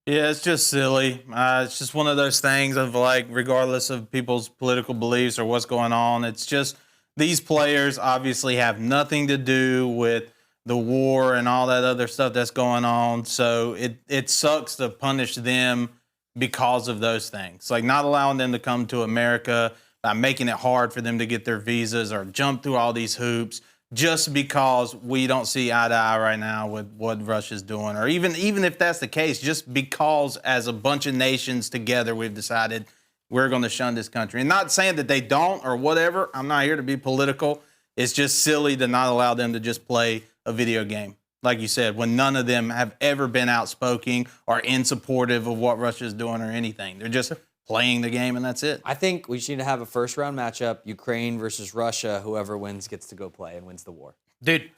Yeah, it's just silly. It's just one of those things of like, regardless of people's political beliefs or what's going on, it's just these players obviously have nothing to do with the war and all that other stuff that's going on. So it sucks to punish them because of those things. Like not allowing them to come to America, by making it hard for them to get their visas or jump through all these hoops just because we don't see eye to eye right now with what Russia's doing. Or even if that's the case, just because as a bunch of nations together we've decided we're going to shun this country. And not saying that they don't or whatever. I'm not here to be political. It's just silly to not allow them to just play a video game. Like you said, when none of them have ever been outspoken or in supportive of what Russia's doing or anything. They're just playing the game, and that's it. I think we just need to have a first-round matchup, Ukraine versus Russia. Whoever wins gets to go play and wins the war. Dude,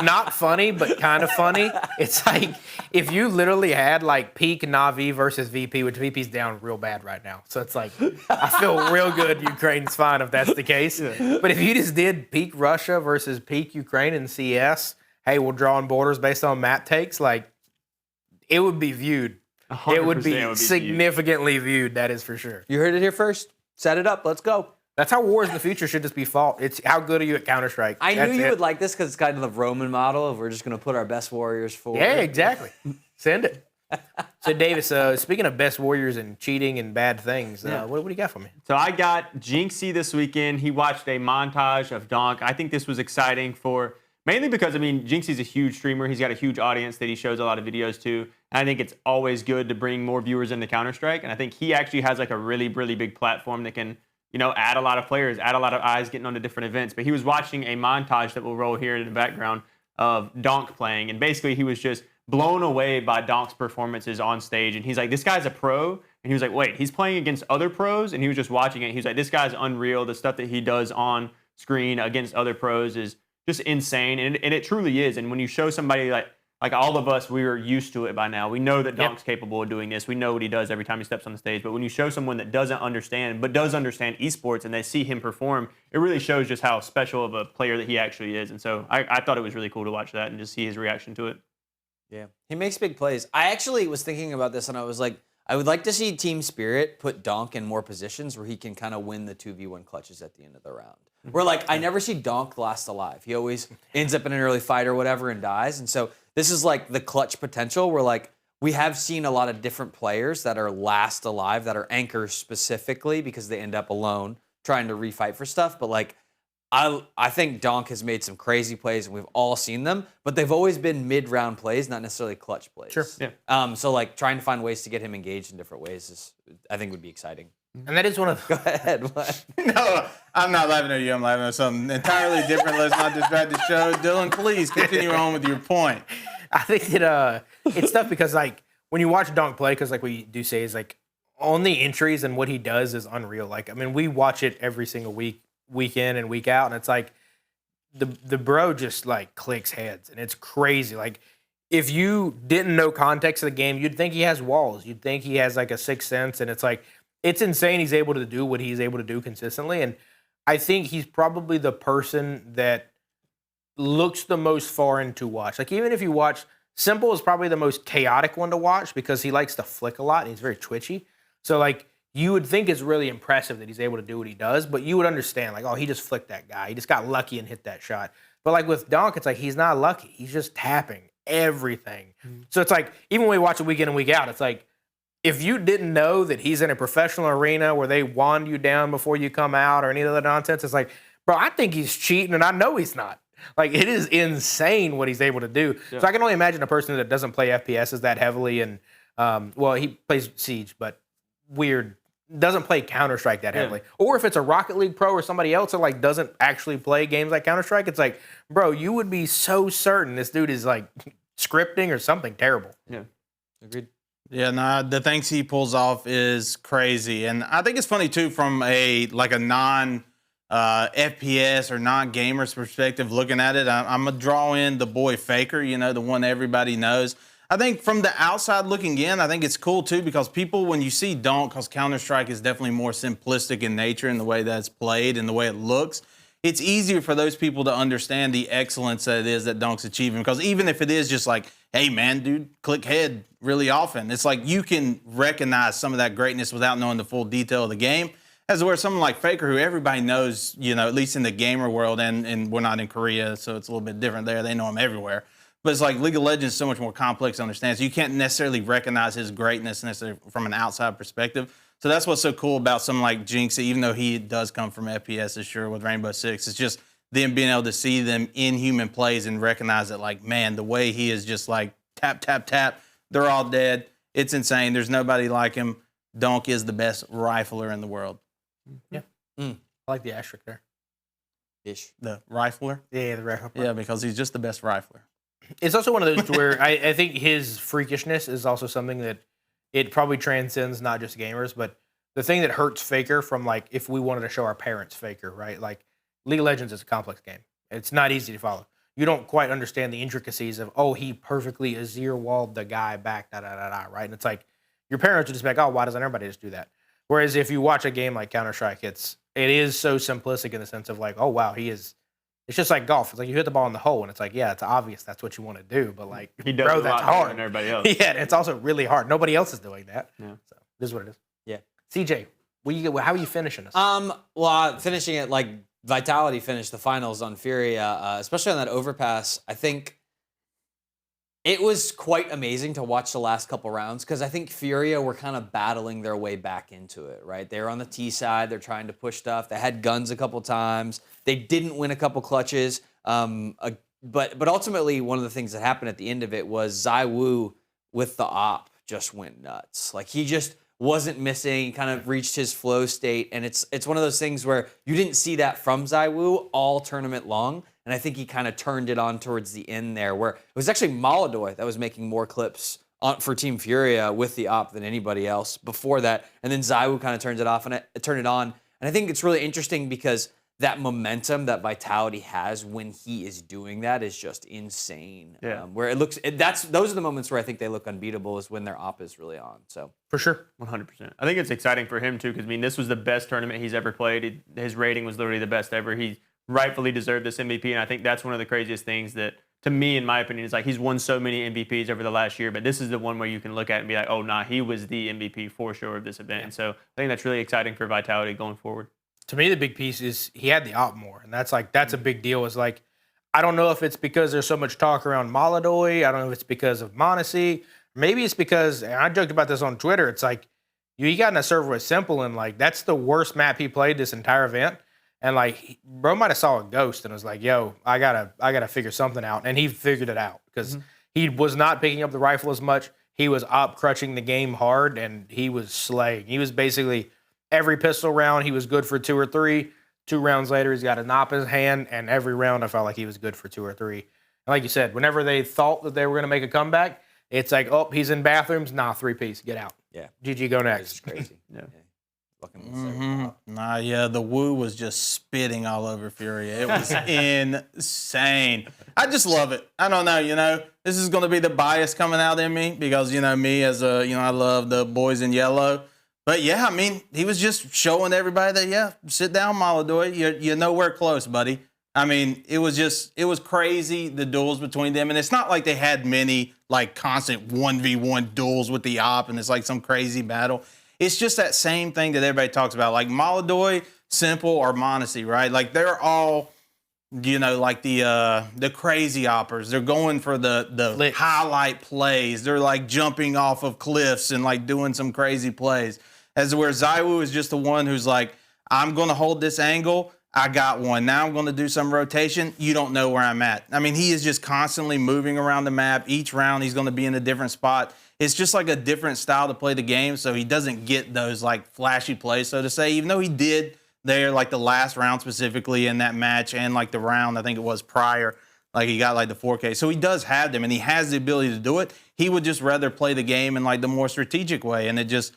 not funny, but kind of funny. It's like if you literally had like peak Navi versus VP, which VP's down real bad right now. So it's like, I feel real good Ukraine's fine if that's the case. Yeah. But if you just did peak Russia versus peak Ukraine in CS, hey, we're drawing borders based on map takes, like it would be viewed. It would be significantly viewed, that is for sure. You heard it here first. Set it up. Let's go. That's how wars in the future should just be fought. It's how good are you at Counter-Strike? I knew you would like this because it's kind of the Roman model of we're just going to put our best warriors forward. Yeah, exactly. Send it. So, Davis, speaking of best warriors and cheating and bad things, what do you got for me? So I got Jinxie this weekend. He watched a montage of Donk. I think this was exciting mainly because, Jinxie's a huge streamer. He's got a huge audience that he shows a lot of videos to. And I think it's always good to bring more viewers into Counter-Strike. And I think he actually has like a really, really big platform that can, add a lot of players, add a lot of eyes getting onto different events. But he was watching a montage that will roll here in the background of Donk playing. And basically he was just blown away by Donk's performances on stage. And he's like, this guy's a pro. And he was like, wait, he's playing against other pros? And he was just watching it. He was like, this guy's unreal. The stuff that he does on screen against other pros is just insane. And it truly is. And when you show somebody like all of us, we are used to it by now. We know that Donk's capable of doing this. We know what he does every time he steps on the stage. But when you show someone that doesn't understand, but does understand esports, and they see him perform, it really shows just how special of a player that he actually is. And so I thought it was really cool to watch that and just see his reaction to it. Yeah, he makes big plays. I actually was thinking about this, and I was like, I would like to see Team Spirit put Donk in more positions where he can kind of win the 2v1 clutches at the end of the round. Where, I never see Donk last alive. He always ends up in an early fight or whatever and dies. And so this is like the clutch potential where, we have seen a lot of different players that are last alive, that are anchors specifically because they end up alone trying to refight for stuff. But, I think Donk has made some crazy plays, and we've all seen them, but they've always been mid-round plays, not necessarily clutch plays. Sure. Yeah. So, trying to find ways to get him engaged in different ways I think would be exciting. And that is one of Go ahead. What? No, I'm not laughing at you. I'm laughing at something entirely different. Let's not distract the show. Dylan, please continue on with your point. I think that it's tough because when you watch Donk play, because we do say is on the entries and what he does is unreal. We watch it every single week in and week out, and it's the bro just clicks heads, and it's crazy. If you didn't know context of the game, you'd think he has walls. You'd think he has a sixth sense, and it's insane he's able to do what he's able to do consistently. And I think he's probably the person that looks the most foreign to watch. Even if you watch, Simple is probably the most chaotic one to watch because he likes to flick a lot and he's very twitchy. So you would think it's really impressive that he's able to do what he does, but you would understand oh, he just flicked that guy. He just got lucky and hit that shot. But with Donk, it's he's not lucky. He's just tapping everything. Mm-hmm. So it's even when we watch it week in and week out, it's if you didn't know that he's in a professional arena where they wand you down before you come out or any other nonsense, it's bro, I think he's cheating and I know he's not. It is insane what he's able to do. Yeah. So I can only imagine a person that doesn't play FPSs that heavily and, he plays Siege, but doesn't play Counter-Strike that heavily. Yeah. Or if it's a Rocket League pro or somebody else that doesn't actually play games like Counter-Strike, it's bro, you would be so certain this dude is scripting or something terrible. Yeah, agreed. Yeah, no, the things he pulls off is crazy. And I think it's funny, too, from a non FPS or non-gamers perspective looking at it. I'm going to draw in the boy Faker, the one everybody knows. I think from the outside looking in, I think it's cool, too, because people, when you see Donk, because Counter-Strike is definitely more simplistic in nature in the way that it's played and the way it looks, it's easier for those people to understand the excellence that it is that Donk's achieving. Because even if it is just hey, man, dude, click head really often, it's you can recognize some of that greatness without knowing the full detail of the game. As where someone like Faker, who everybody knows, at least in the gamer world, and we're not in Korea, so it's a little bit different there. They know him everywhere. But it's like League of Legends is so much more complex to understand. So you can't necessarily recognize his greatness necessarily from an outside perspective. So that's what's so cool about someone like Jinx, even though he does come from FPS, sure, with Rainbow Six. It's just them being able to see them in human plays and recognize that, like, man, the way he is just like tap, tap, tap, they're all dead. It's insane. There's nobody like him. Donk is the best rifler in the world. Yeah. I like the asterisk there. Ish. The rifler? Yeah, the rifler. Yeah, because he's just the best rifler. It's also one of those where I think his freakishness is also something that it probably transcends not just gamers, but the thing that hurts Faker from, like, if we wanted to show our parents Faker, right? Like, League of Legends is a complex game. It's not easy to follow. You don't quite understand the intricacies of, he perfectly Azir-walled the guy back, right? And it's like, your parents would just be like, why doesn't everybody just do that? Whereas if you watch a game like Counter-Strike, it is so simplistic in the sense of, like, it's just like golf. It's like you hit the ball in the hole, and it's like, yeah, it's obvious that's what you want to do, but, like, he does bro, a that's lot hard. than everybody else. Yeah, it's also really hard. Nobody else is doing that. Yeah. So this is what it is. Yeah. CJ, how are you finishing this? Finishing it like Vitality finished the finals on Furia, especially on that overpass. I think it was quite amazing to watch the last couple rounds because I think Furia were kind of battling their way back into it, right? They were on the T side. They're trying to push stuff. They had guns a couple times. They didn't win a couple clutches. But ultimately, one of the things that happened at the end of it was ZywOo with the op just went nuts. Like, he just wasn't missing. He kind of reached his flow state. And it's one of those things where you didn't see that from ZywOo all tournament long. And I think he kind of turned it on towards the end there, where it was actually Maladoy that was making more clips for Team Furia with the op than anybody else before that. And then ZywOo kind of turned it off and turned it on. And I think it's really interesting because that momentum that Vitality has when he is doing that is just insane. Yeah. Where those are the moments where I think they look unbeatable, is when their op is really on. So For sure. 100%. I think it's exciting for him too, because this was the best tournament he's ever played. His rating was literally the best ever. He rightfully deserved this MVP, and I think that's one of the craziest things that, to me, in my opinion, is like he's won so many MVPs over the last year, but this is the one where you can look at it and be like, oh, nah, he was the MVP for sure of this event. And so I think that's really exciting for Vitality going forward. To me, the big piece is he had the op more, and that's a big deal. Is like, I don't know if it's because there's so much talk around Maladoy. I don't know if it's because of Monacy. Maybe it's because, and I joked about this on Twitter, it's like, you got in a server with Simple, and, like, that's the worst map he played this entire event. And, like, bro might have saw a ghost and was like, yo, I gotta figure something out. And he figured it out because he was not picking up the rifle as much. He was op crutching the game hard, and he was slaying. He was basically every pistol round, he was good for 2 or 3. 2 rounds later, he's got an op in his hand, and every round I felt like he was good for 2 or 3. And like you said, whenever they thought that they were going to make a comeback, it's like, oh, he's in bathrooms. Nah, 3-piece, get out. yeah, GG, go next. it's crazy. Yeah. The woo was just spitting all over Furia. It was insane. I just love it. I don't know, this is going to be the bias coming out in me because, me as I love the boys in yellow. But yeah, he was just showing everybody that, yeah, sit down, Maladoy. You're nowhere close, buddy. It was crazy, the duels between them. And it's not like they had many, like, constant 1v1 duels with the op and it's like some crazy battle. It's just that same thing that everybody talks about. Like Maladoy, Simple, or Monacy, right? Like, they're all, like the crazy oppers. They're going for the highlight plays. They're, like, jumping off of cliffs and, like, doing some crazy plays. As where ZywOo is just the one who's like, I'm going to hold this angle. I got one. Now I'm going to do some rotation. You don't know where I'm at. He is just constantly moving around the map. Each round he's going to be in a different spot. It's just like a different style to play the game, so he doesn't get those, like, flashy plays, so to say, even though he did there, like, the last round specifically in that match and, like, the round I think it was prior. Like, he got, like, the 4K. So he does have them, and he has the ability to do it. He would just rather play the game in, like, the more strategic way, and it just,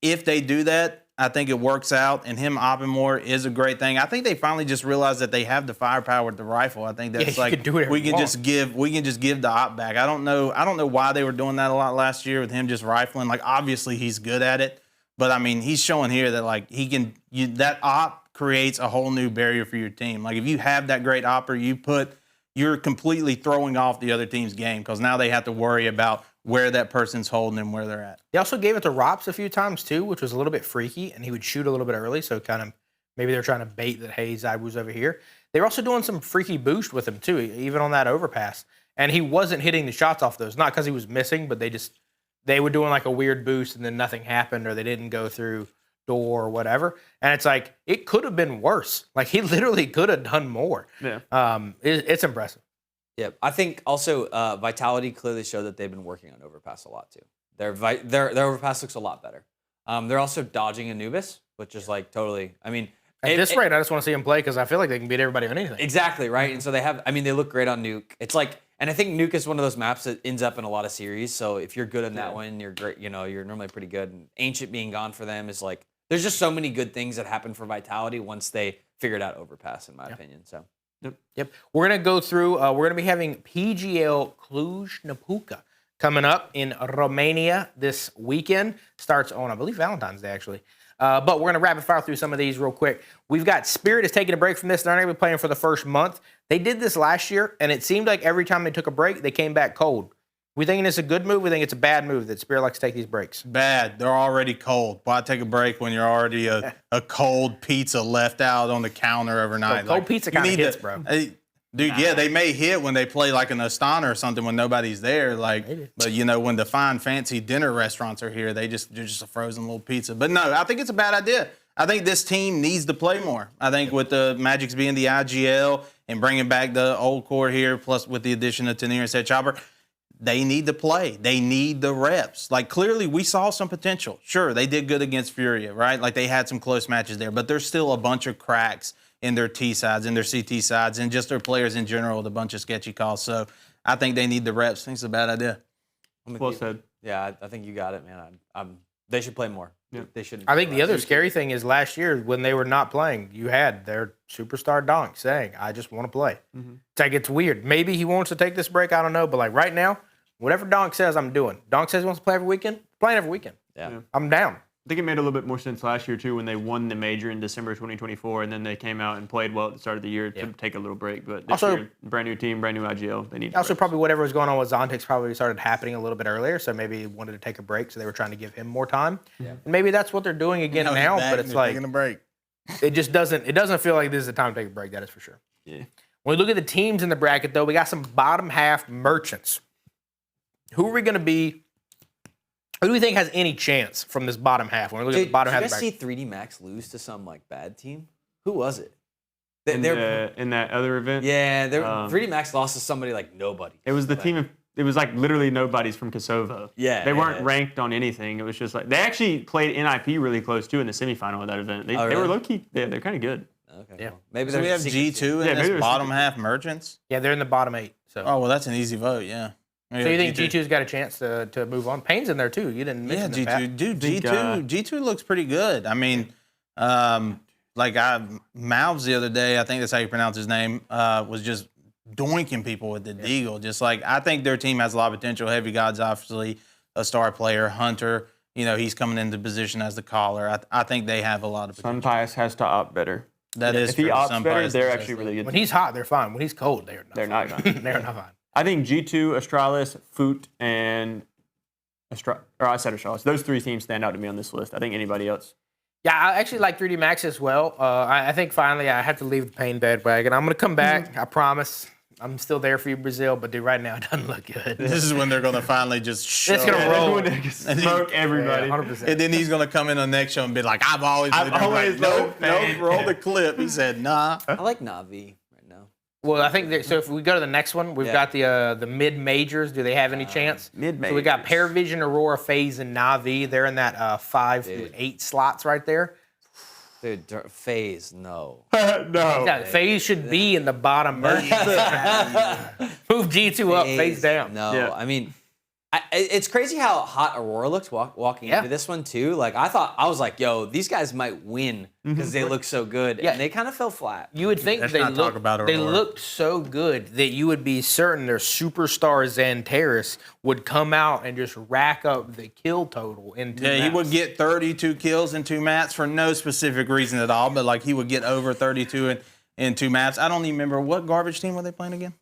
if they do that, I think it works out, and him opping more is a great thing. I think they finally just realized that they have the firepower with the rifle. I think that's like we can just give the op back. I don't know why they were doing that a lot last year with him just rifling. Like, obviously he's good at it, but he's showing here that, like, that op creates a whole new barrier for your team. Like, if you have that great opper, you're completely throwing off the other team's game because now they have to worry about where that person's holding and where they're at. They also gave it to Rops a few times too, which was a little bit freaky, and he would shoot a little bit early, so kind of maybe they're trying to bait that, hey, ZywOo's over here. They were also doing some freaky boost with him too, even on that overpass. And he wasn't hitting the shots off those, not because he was missing, but they were doing like a weird boost and then nothing happened, or they didn't go through door or whatever. And it's like, it could have been worse. Like, he literally could have done more. Yeah. It's impressive. Yep. I think also Vitality clearly showed that they've been working on overpass a lot too. Their overpass looks a lot better. They're also dodging Anubis, which is like totally, I mean, At this rate, I just want to see him play because I feel like they can beat everybody on anything. Exactly, right? And so they look great on Nuke. It's like, and I think Nuke is one of those maps that ends up in a lot of series. So if you're good in that one, you're great. You're normally pretty good. And Ancient being gone for them is like, there's just so many good things that happen for Vitality once they figured out overpass, in my opinion. So. Yep. We're going to go through, we're going to be having PGL Cluj-Napoca coming up in Romania this weekend. Starts on, I believe, Valentine's Day, actually. But we're going to rapid fire through some of these real quick. We've got Spirit is taking a break from this. They're not going to be playing for the first month. They did this last year, and it seemed like every time they took a break, they came back cold. We thinking it's a good move? We think it's a bad move that Spirit likes to take these breaks? Bad. They're already cold. Why take a break when you're already a cold pizza left out on the counter overnight? Cold pizza kind of hits, bro. Dude, yeah, they may hit when they play like an Astana or something when nobody's there. Like, but when the fine, fancy dinner restaurants are here, they're just a frozen little pizza. But no, I think it's a bad idea. I think this team needs to play more. I think with the Magics being the IGL and bringing back the old core here, plus with the addition of Tanir and Seth Chopper, they need to play. They need the reps. Like, clearly, we saw some potential. Sure, they did good against Furia, right? Like, they had some close matches there, but there's still a bunch of cracks in their T sides, in their CT sides, and just their players in general with a bunch of sketchy calls. So I think they need the reps. I think it's a bad idea. Well said. Yeah, I think you got it, man. They should play more. Yeah. They should. I think the other scary thing is last year when they were not playing, you had their superstar Donk saying, I just want to play. It's like, it's weird. Maybe he wants to take this break. I don't know. But like right now, whatever Donk says, I'm doing. Donk says he wants to play every weekend. Playing every weekend. Yeah. I'm down. I think it made a little bit more sense last year, too, when they won the major in December 2024, and then they came out and played well at the start of the year to take a little break. But this year, brand new team, brand new IGL. They need Also, probably whatever was going on with Zontic's probably started happening a little bit earlier, so maybe he wanted to take a break, so they were trying to give him more time. Yeah. And maybe that's what they're doing again now, but it's like taking a break. It doesn't feel like this is the time to take a break, that is for sure. Yeah. When we look at the teams in the bracket, though, we got some bottom half merchants. Who are we going to be? Who do we think has any chance from this bottom half? When we look at the bottom half, did you guys see 3D Max lose to some like bad team? Who was it? In that other event? Yeah, 3D Max lost to somebody like nobody. It was the team of, it was like literally nobody's from Kosovo. Yeah. They weren't ranked on anything. It was just like, they actually played NIP really close too in the semifinal of that event. They were low key, they're kind of good. Okay. Yeah. Well, maybe So we have G2 in this bottom half merchants? Yeah, they're in the bottom 8. So. Oh, well, that's an easy vote, yeah. So you think G2's got a chance to move on? Payne's in there too. You didn't mention G2. that. Dude, G2 looks pretty good. I mean, Mouths the other day, I think that's how you pronounce his name, was just doinking people with the deagle. Just like, I think their team has a lot of potential. Heavy God's obviously a star player. Hunter, he's coming into position as the caller. I think they have a lot of potential. Sunpius has to opt better. That is if he opts better, they're actually really good. When he's hot, they're fine. When he's cold, they're not fine. They're not fine. I think G2, Astralis, Foot, and I said Astralis. Those three teams stand out to me on this list. I think anybody else. Yeah, I actually like 3D Max as well. I think finally I have to leave the Payne bandwagon. I'm going to come back. I promise. I'm still there for you, Brazil, but dude, right now it doesn't look good. This is when they're going to finally just show. It's going to roll. Smoke everybody. Yeah, 100%. And then he's going to come in on the next show and be like, I've always nope, roll the clip. He said, nah. I like Navi right now. Well, I think so. If we go to the next one, we've got the mid majors. Do they have any chance? Mid majors. So we got Paravision, Aurora, FaZe, and Navi. They're in that 5 through 8 slots right there. Dude, FaZe, no. No. FaZe should be in the bottom. Move G2 up, FaZe down. No, Yeah. I mean, it's crazy how hot Aurora looks walking into this one too. Like I was like, yo, these guys might win because they look so good. Yeah. And they kind of fell flat. You would think Let's they not talk about they Aurora. looked so good that you would be certain their superstar Xantares would come out and just rack up the kill total in 2 Yeah, he maps. would get 32 kills in 2 maps for no specific reason at all, but like he would get over 32 in 2 maps. I don't even remember what garbage team were they playing again?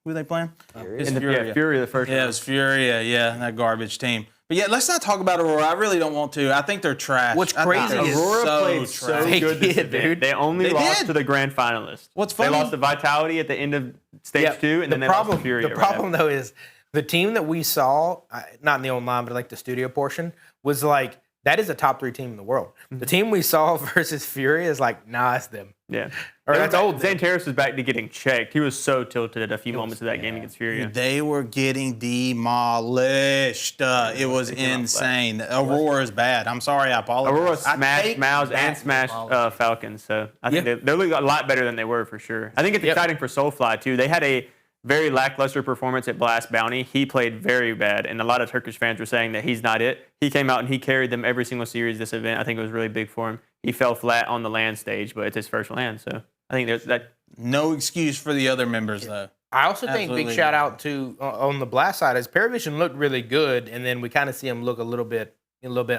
Who are they playing? It's Furia the first Yeah, it round. was Furia. Yeah, that garbage team. But yeah, let's not talk about Aurora. I really don't want to. I think they're trash. What's I think crazy they're is Aurora so played so trash. They good this did, event. dude. They only They lost did. to the grand finalists. What's They funny- lost to Vitality at the end of stage Yep. 2, and then the they problem, lost to Furia. The right problem though is the team that we saw, not in the online, but like the studio portion, was like that is a top 3 team in the world. The team we saw versus Furia is like, nah, it's them. Yeah. Or that's old. Zantaris was back to getting checked. He was so tilted at a few moments of that game against Furia. They were getting demolished. It was insane. Aurora is bad. I'm sorry. I apologize. Aurora I smashed take Mouse back and smashed apology. Falcons, so I think they look a lot better than they were for sure. I think it's Yep. exciting for Soulfly too. They had a very lackluster performance at Blast Bounty. He played very bad, and a lot of Turkish fans were saying that he's not it. He came out and he carried them every single series this event. I think it was really big for him. He fell flat on the LAN stage, but it's his first LAN, so I think there's that. No excuse for the other members, though. I also think Absolutely big shout not. out to on the Blast side is Paravision looked really good, and then we kind of see him look a little bit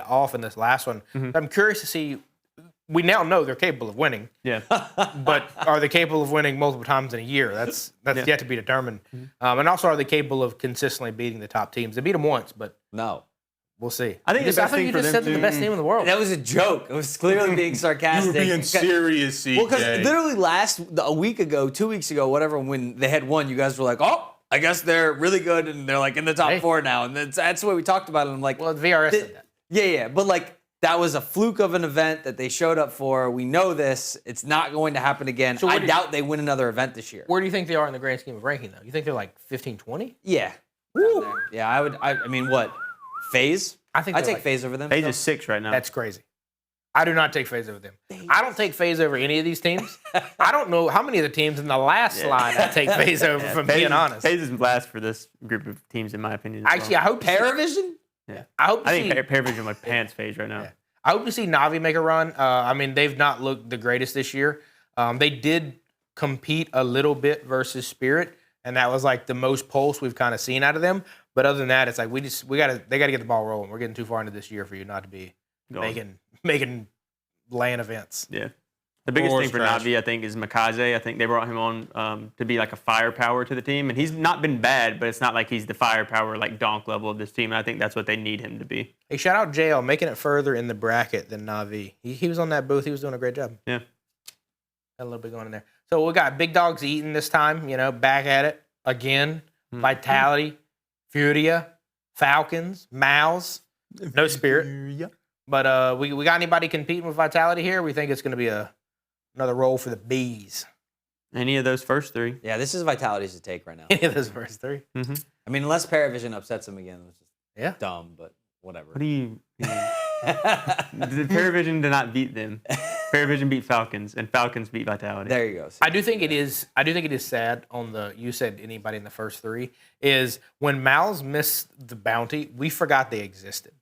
off in this last one. I'm curious to see. We now know they're capable of winning, Yeah. but are they capable of winning multiple times in a year? That's yet to be determined. And also, are they capable of consistently beating the top teams? They beat them once, but No. we'll see. I think the best thing you for just them said they're the to- best team in the world. That was a joke. It was clearly being sarcastic. You were being serious, CJ. Well, because literally a week ago, 2 weeks ago, whatever, when they had won, you guys were like, oh, I guess they're really good and they're like in the top Hey. 4 now. And that's the way we talked about it. I'm like, Well, VRS did that. yeah. But like, that was a fluke of an event that they showed up for. We know this. It's not going to happen again. So I what do- doubt they win another event this year. Where do you think they are in the grand scheme of ranking, though? You think they're like 15, 20? Yeah. Down there. Yeah, I mean, what? FaZe? I think I they're take like- FaZe over them. Phase is 6 right now. That's crazy. I do not take FaZe over them. I don't take FaZe over any of these teams. I don't know how many of the teams in the last slide I take FaZe over, from being honest. Phase is last for this group of teams, in my opinion. as Actually, well. I hope to see, Paravision? I hope to I think see, Paravision like pants Phase right now. I hope to see Navi make a run. I mean, they've not looked the greatest this year. They did compete a little bit versus Spirit, and that was like the most pulse we've kind of seen out of them. But other than that, it's like they gotta get the ball rolling. We're getting too far into this year for you not to be making LAN events. Yeah. The biggest Aurora thing for trash. Navi, I think, is Makaze. I think they brought him on to be like a firepower to the team. And he's not been bad, but it's not like he's the firepower, like Donk level of this team. And I think that's what they need him to be. Hey, shout out JL making it further in the bracket than Navi. He was on that booth. He was doing a great job. Yeah. Got a little bit going in there. So we got Big Dogs eating this time, back at it again. Vitality, Furia, Falcons, Mouse, no Spirit. But we got anybody competing with Vitality here? We think it's going to be another roll for the Bees. Any of those first 3. Yeah, this is Vitality's to take right now. Any of those first 3? I mean, unless Paravision upsets them again, which is Yeah. dumb, but whatever. What do you mean? The Paravision did not beat them. Paravision beat Falcons, and Falcons beat Vitality. There you go. See? I do think it is sad on the, you said anybody in the first 3, is when Mal's missed the bounty, we forgot they existed.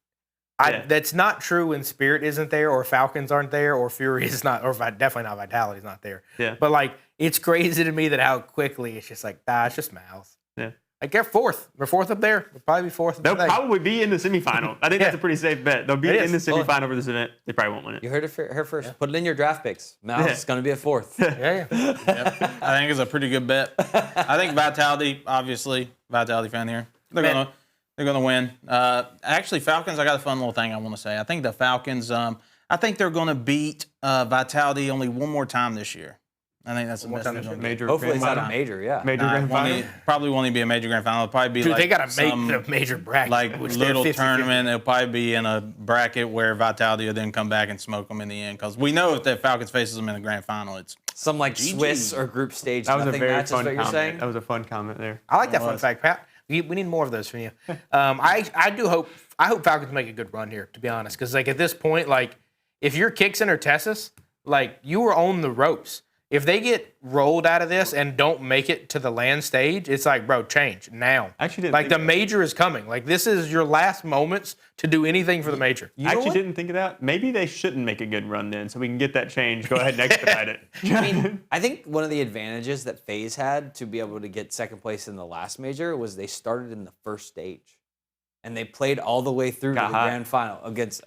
Yeah. That's not true when Spirit isn't there, or Falcons aren't there, or Fury is not, or definitely not Vitality's not there. Yeah. But like, it's crazy to me that how quickly it's just like, it's just Mal's. Yeah. Like they're fourth. They're fourth up there. They'll probably be fourth. They'll probably be in the semifinal. I think that's a pretty safe bet. They'll be It in the is. semifinal for this event. They probably won't win it. You heard it her first. Put it in your draft picks. Mouse is going to be a 4th. Yeah. I think it's a pretty good bet. I think Vitality, obviously, Vitality fan here. They're gonna win. Actually, Falcons. I got a fun little thing I want to say. I think the Falcons. I think they're gonna beat Vitality only one more time this year. I think that's the best thing they're gonna do. Major Hopefully it's grand not a final. major, yeah. Major grand final. Probably won't even be a major grand final. It'll probably be Dude, like they got to make some, the major bracket. like which they're little 50-50. tournament. It'll probably be in a bracket where Vitality will then come back and smoke them in the end. Because we know if the Falcons faces them in the grand final, it's Some like Swiss or group stage. That was a nothing very match is fun what you're comment. saying? That was a fun comment there. I like that fun fact, Pat. We need more of those from you. I do hope Falcons make a good run here, to be honest, because like at this point, like if you're Kixon or Tessus, like you were on the ropes. If they get rolled out of this and don't make it to the land stage, it's like, bro, change now. I actually didn't like think the that. major is coming. Like this is your last moments to do anything for the major. I actually didn't think of that. Maybe they shouldn't make a good run then, so we can get that change. Go ahead and expedite it. I mean, I think one of the advantages that FaZe had to be able to get second place in the last major was they started in the first stage. And they played all the way through to the Got hot. grand final against,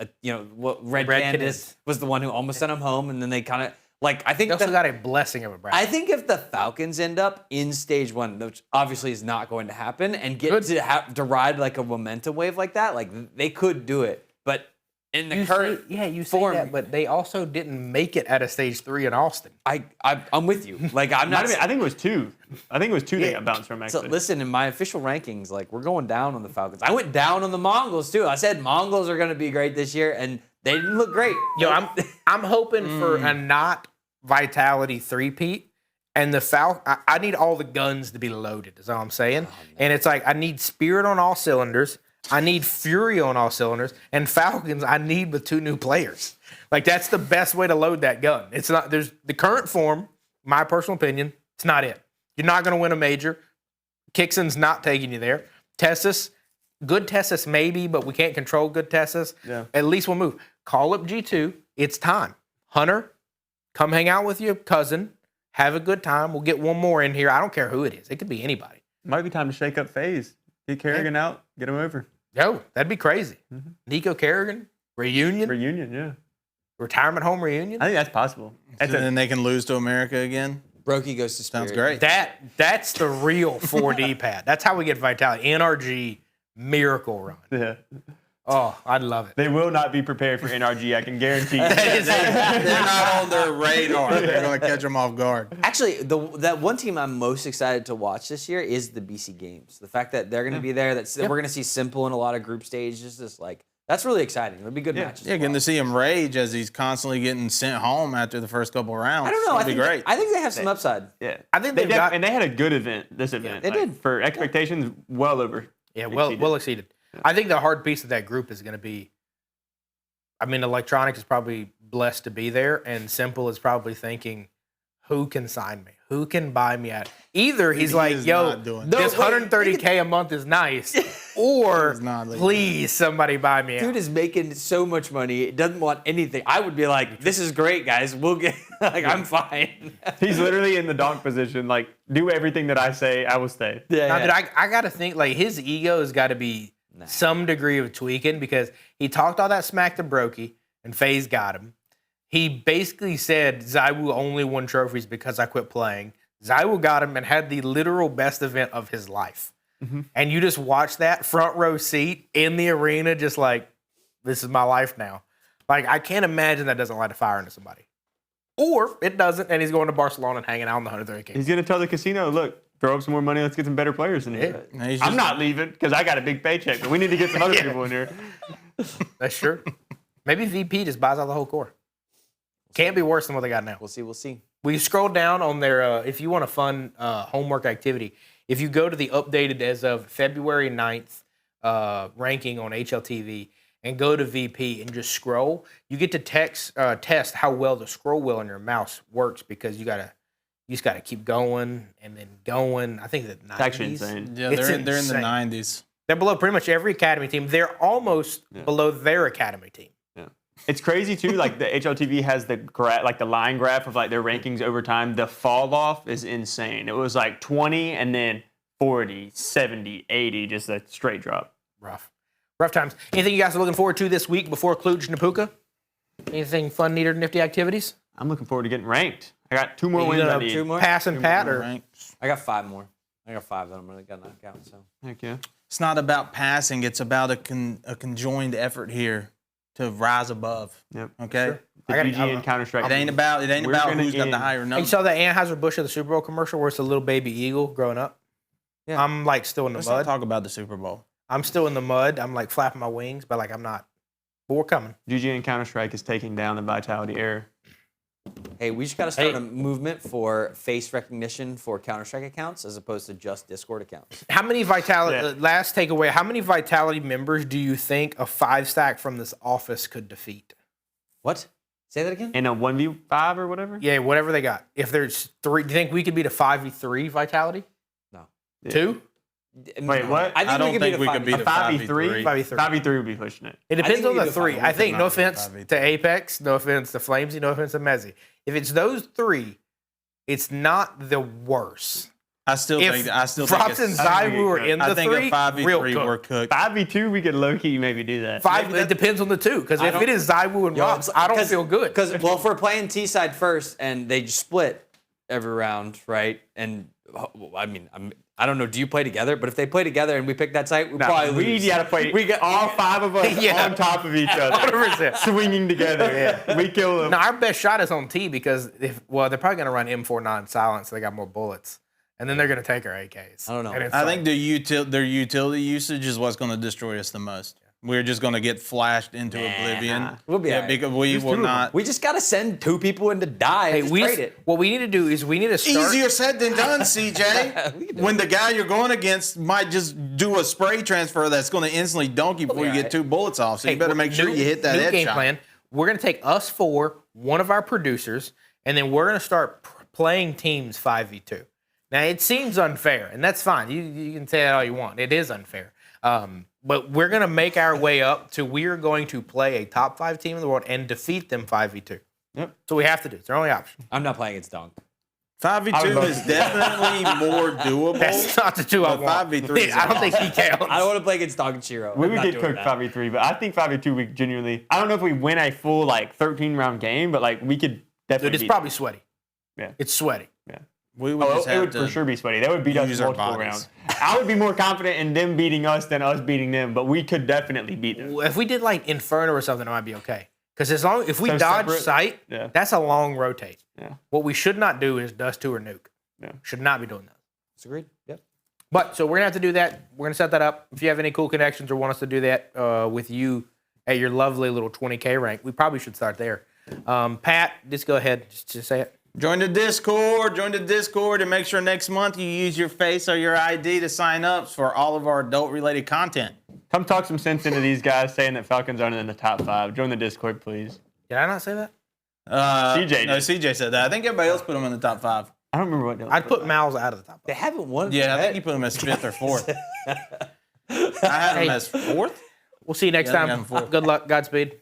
what Red Red Candace Candace. was the one who almost sent them home. And then they kind of, Like, I think They also got a blessing of a bracket. I think if the Falcons end up in stage 1, which obviously is not going to happen, and get to ride like a momentum wave like that, like they could do it. But in the current you form, say that, but they also didn't make it at a stage 3 in Austin. I'm with you. Like I'm not. I think it was 2. I think it was 2 they got bounced from, So actually. listen, in my official rankings, like we're going down on the Falcons. I went down on the Mongols too. I said Mongols are going to be great this year, and they didn't look great. Yo, I'm hoping for a not Vitality 3-peat. And I need all the guns to be loaded, is all I'm saying. And it's like I need Spirit on all cylinders. I need Fury on all cylinders. And Falcons, I need with 2 new players. Like, that's the best way to load that gun. It's not, there's the current form, my personal opinion, it's not it. You're not going to win a major. Kixon's not taking you there. Tessus, good Tessus maybe, but we can't control good Tessus. Yeah. At least we'll move. Call up G2. It's time. Hunter, come hang out with your cousin. Have a good time. We'll get one more in here. I don't care who it is. It could be anybody. Might be time to shake up FaZe. Get Kerrigan out. Get him over. Yo, that'd be crazy. Nico Kerrigan, reunion, Reunion, yeah. retirement home reunion. I think that's possible. And then they can lose to America again. Brokey goes to Spirit. Sounds great. That's the real 4D pad. That's how we get Vitality. NRG miracle run. Yeah. Oh, I'd love it. They will not be prepared for NRG, I can guarantee you. They're not on their radar. They're going to catch them off guard. Actually, that one team I'm most excited to watch this year is the BC Games. The fact that they're going to be there, we're going to see Simple in a lot of group stages, just like that's really exciting. It'll be good matches. Yeah, getting to see him rage as he's constantly getting sent home after the first couple of rounds. I don't know. It'll be great. I think they have some upside. Yeah. I think they they've got. and they had a good event, this event. they like, did. For expectations, well over. Yeah, exceeded. well exceeded. I think the hard piece of that group is going to be, I mean, Electronics is probably blessed to be there, and Simple is probably thinking, who can sign me? Who can buy me out? Either he's like, is yo, not doing this that. $130K a month is nice, or not leaving. please somebody buy me out. Dude is making so much money. It doesn't want anything. I would be like, this is great, guys. We'll get, like, I'm fine. He's literally in the donk position, like, do everything that I say, I will stay. Now, dude, I got to think, like, his ego has got to be some degree of tweaking because he talked all that smack to Brokey, and FaZe got him. He basically said ZywOo only won trophies because I quit playing. ZywOo got him and had the literal best event of his life. And you just watch that front row seat in the arena, just like, this is my life now. Like, I can't imagine that doesn't light a fire into somebody. Or it doesn't, and he's going to Barcelona and hanging out on the 130K. He's going to tell the casino, look, throw up some more money, let's get some better players in here. I'm not leaving because I got a big paycheck, but we need to get some other people in here. That's true. Maybe VP just buys out the whole core. Can't be worse than what they got now. We'll see. We'll see. We scroll down on their, if you want a fun homework activity, if you go to the updated as of February 9th ranking on HLTV and go to VP and just scroll, you get to test how well the scroll wheel on your mouse works because you just got to keep going and then going. I think the 90s. It's actually insane. Yeah, It's they're in the insane. 90s. They're below pretty much every academy team. They're almost below their academy team. Yeah. It's crazy too. Like the HLTV has the the line graph of like their rankings over time. The fall off is insane. It was like 20 and then 40, 70, 80, just a straight drop. Rough times. Anything you guys are looking forward to this week before Kluge and Napuka? Anything fun, neat, or nifty activities? I'm looking forward to getting ranked. I got 2 more wins I need. 2 more? Pass and pat, or I got 5 more. I got 5 that I'm really gonna knock out. So Heck yeah. It's not about passing. It's about a conjoined effort here to rise above. Yep. Okay? The I gotta- GG and Counter-Strike. It ain't about We're who's got gonna the higher you number. saw that Anheuser-Busch of the Super Bowl commercial where it's a little baby eagle growing up? Yeah. I'm like still in the Let's not mud. talk about the Super Bowl. I'm still in the mud. I'm like flapping my wings, but like I'm not. But we're coming. GG and Counter-Strike is taking down the Vitality era. hey, we just gotta start a movement for face recognition for Counter-Strike accounts as opposed to just Discord accounts. How many Vitality, Yeah. last takeaway, how many Vitality members do you think a 5-stack from this office could defeat? What? Say that again? In a 1v5 or whatever? Yeah, whatever they got. If there's 3, do you think we could beat a 5v3 Vitality? No. 2? Wait, what? I don't think we could beat A 5v3? 5v3. 5v3 would be pushing it. It depends think on we the could 3. find I one. think, no Not offense 5v3. to Apex, no offense to Flamesy, no offense to Mezzy. If it's those 3, it's not the worst. I still think Frops and it's, ZywOo are in the I think three, a 5v3 real we're cooked. cooked. 5v2, we could low-key maybe do that. It depends on the two. Because if it is ZywOo and Rops, I don't feel good. Because, well, if we're playing T-side first and they just split every round, right? And, I mean, I don't know, do you play together? But if they play together and we pick that site, we probably lose. We got to play all 5 of us on top of each other. 100%. Swinging together. We kill them. Now, our best shot is on T because, they're probably going to run M4 non-silent, so they got more bullets. And then they're going to take our AKs. I don't know. And I think their utility usage is what's going to destroy us the most. We're just going to get flashed into oblivion. We'll be all right. Because we will not. We just got to send 2 people in to die and just trade it. What we need to do is we need to start. Easier said than done, CJ. When the guy you're going against might just do a spray transfer that's going to instantly dunk you before you get 2 bullets off. So you better make sure you hit that new game headshot. plan. We're going to take us 4, one of our producers, and then we're going to start playing teams 5v2. Now, it seems unfair, and that's fine. You can say that all you want. It is unfair. But we're going to make our way up to we're going to play a top 5 team in the world and defeat them 5v2. Yep. So we have to do. It's our only option. I'm not playing against Donk. 5v2 is definitely more doable. That's not the 2 I want. 5v3 is I don't think he counts. I don't want to play against Donk and Shiro. We would get cooked 5v3, but I think 5v2 we genuinely. I don't know if we win a full 13-round game, but we could definitely. Dude, it's probably sweaty. Yeah. It's sweaty. Yeah. We would just it have would to for sure be sweaty. They would beat us use our multiple bodies. rounds. I would be more confident in them beating us than us beating them, but we could definitely beat them. If we did Inferno or something, it might be okay. Because if we So dodge separate? sight, Yeah. that's a long rotate. Yeah. What we should not do is dust 2 or nuke. Yeah. Should not be doing that. That's agreed. Yep. But so we're gonna have to do that. We're gonna set that up. If you have any cool connections or want us to do that with you at your lovely little 20K rank, we probably should start there. Pat, just go ahead. Just say it. Join the Discord, and make sure next month you use your face or your ID to sign up for all of our adult-related content. Come talk some sense into these guys saying that Falcons aren't in the top 5. Join the Discord, please. Did I not say that? CJ No, did. CJ said that. I think everybody else put them in the top 5. I don't remember what. I'd put Mal's out of the top. They haven't won. Yeah, I think you put them as 5th or 4th. I had them as 4th. We'll see you next Yeah, I think time. I'm full. Good luck. Godspeed.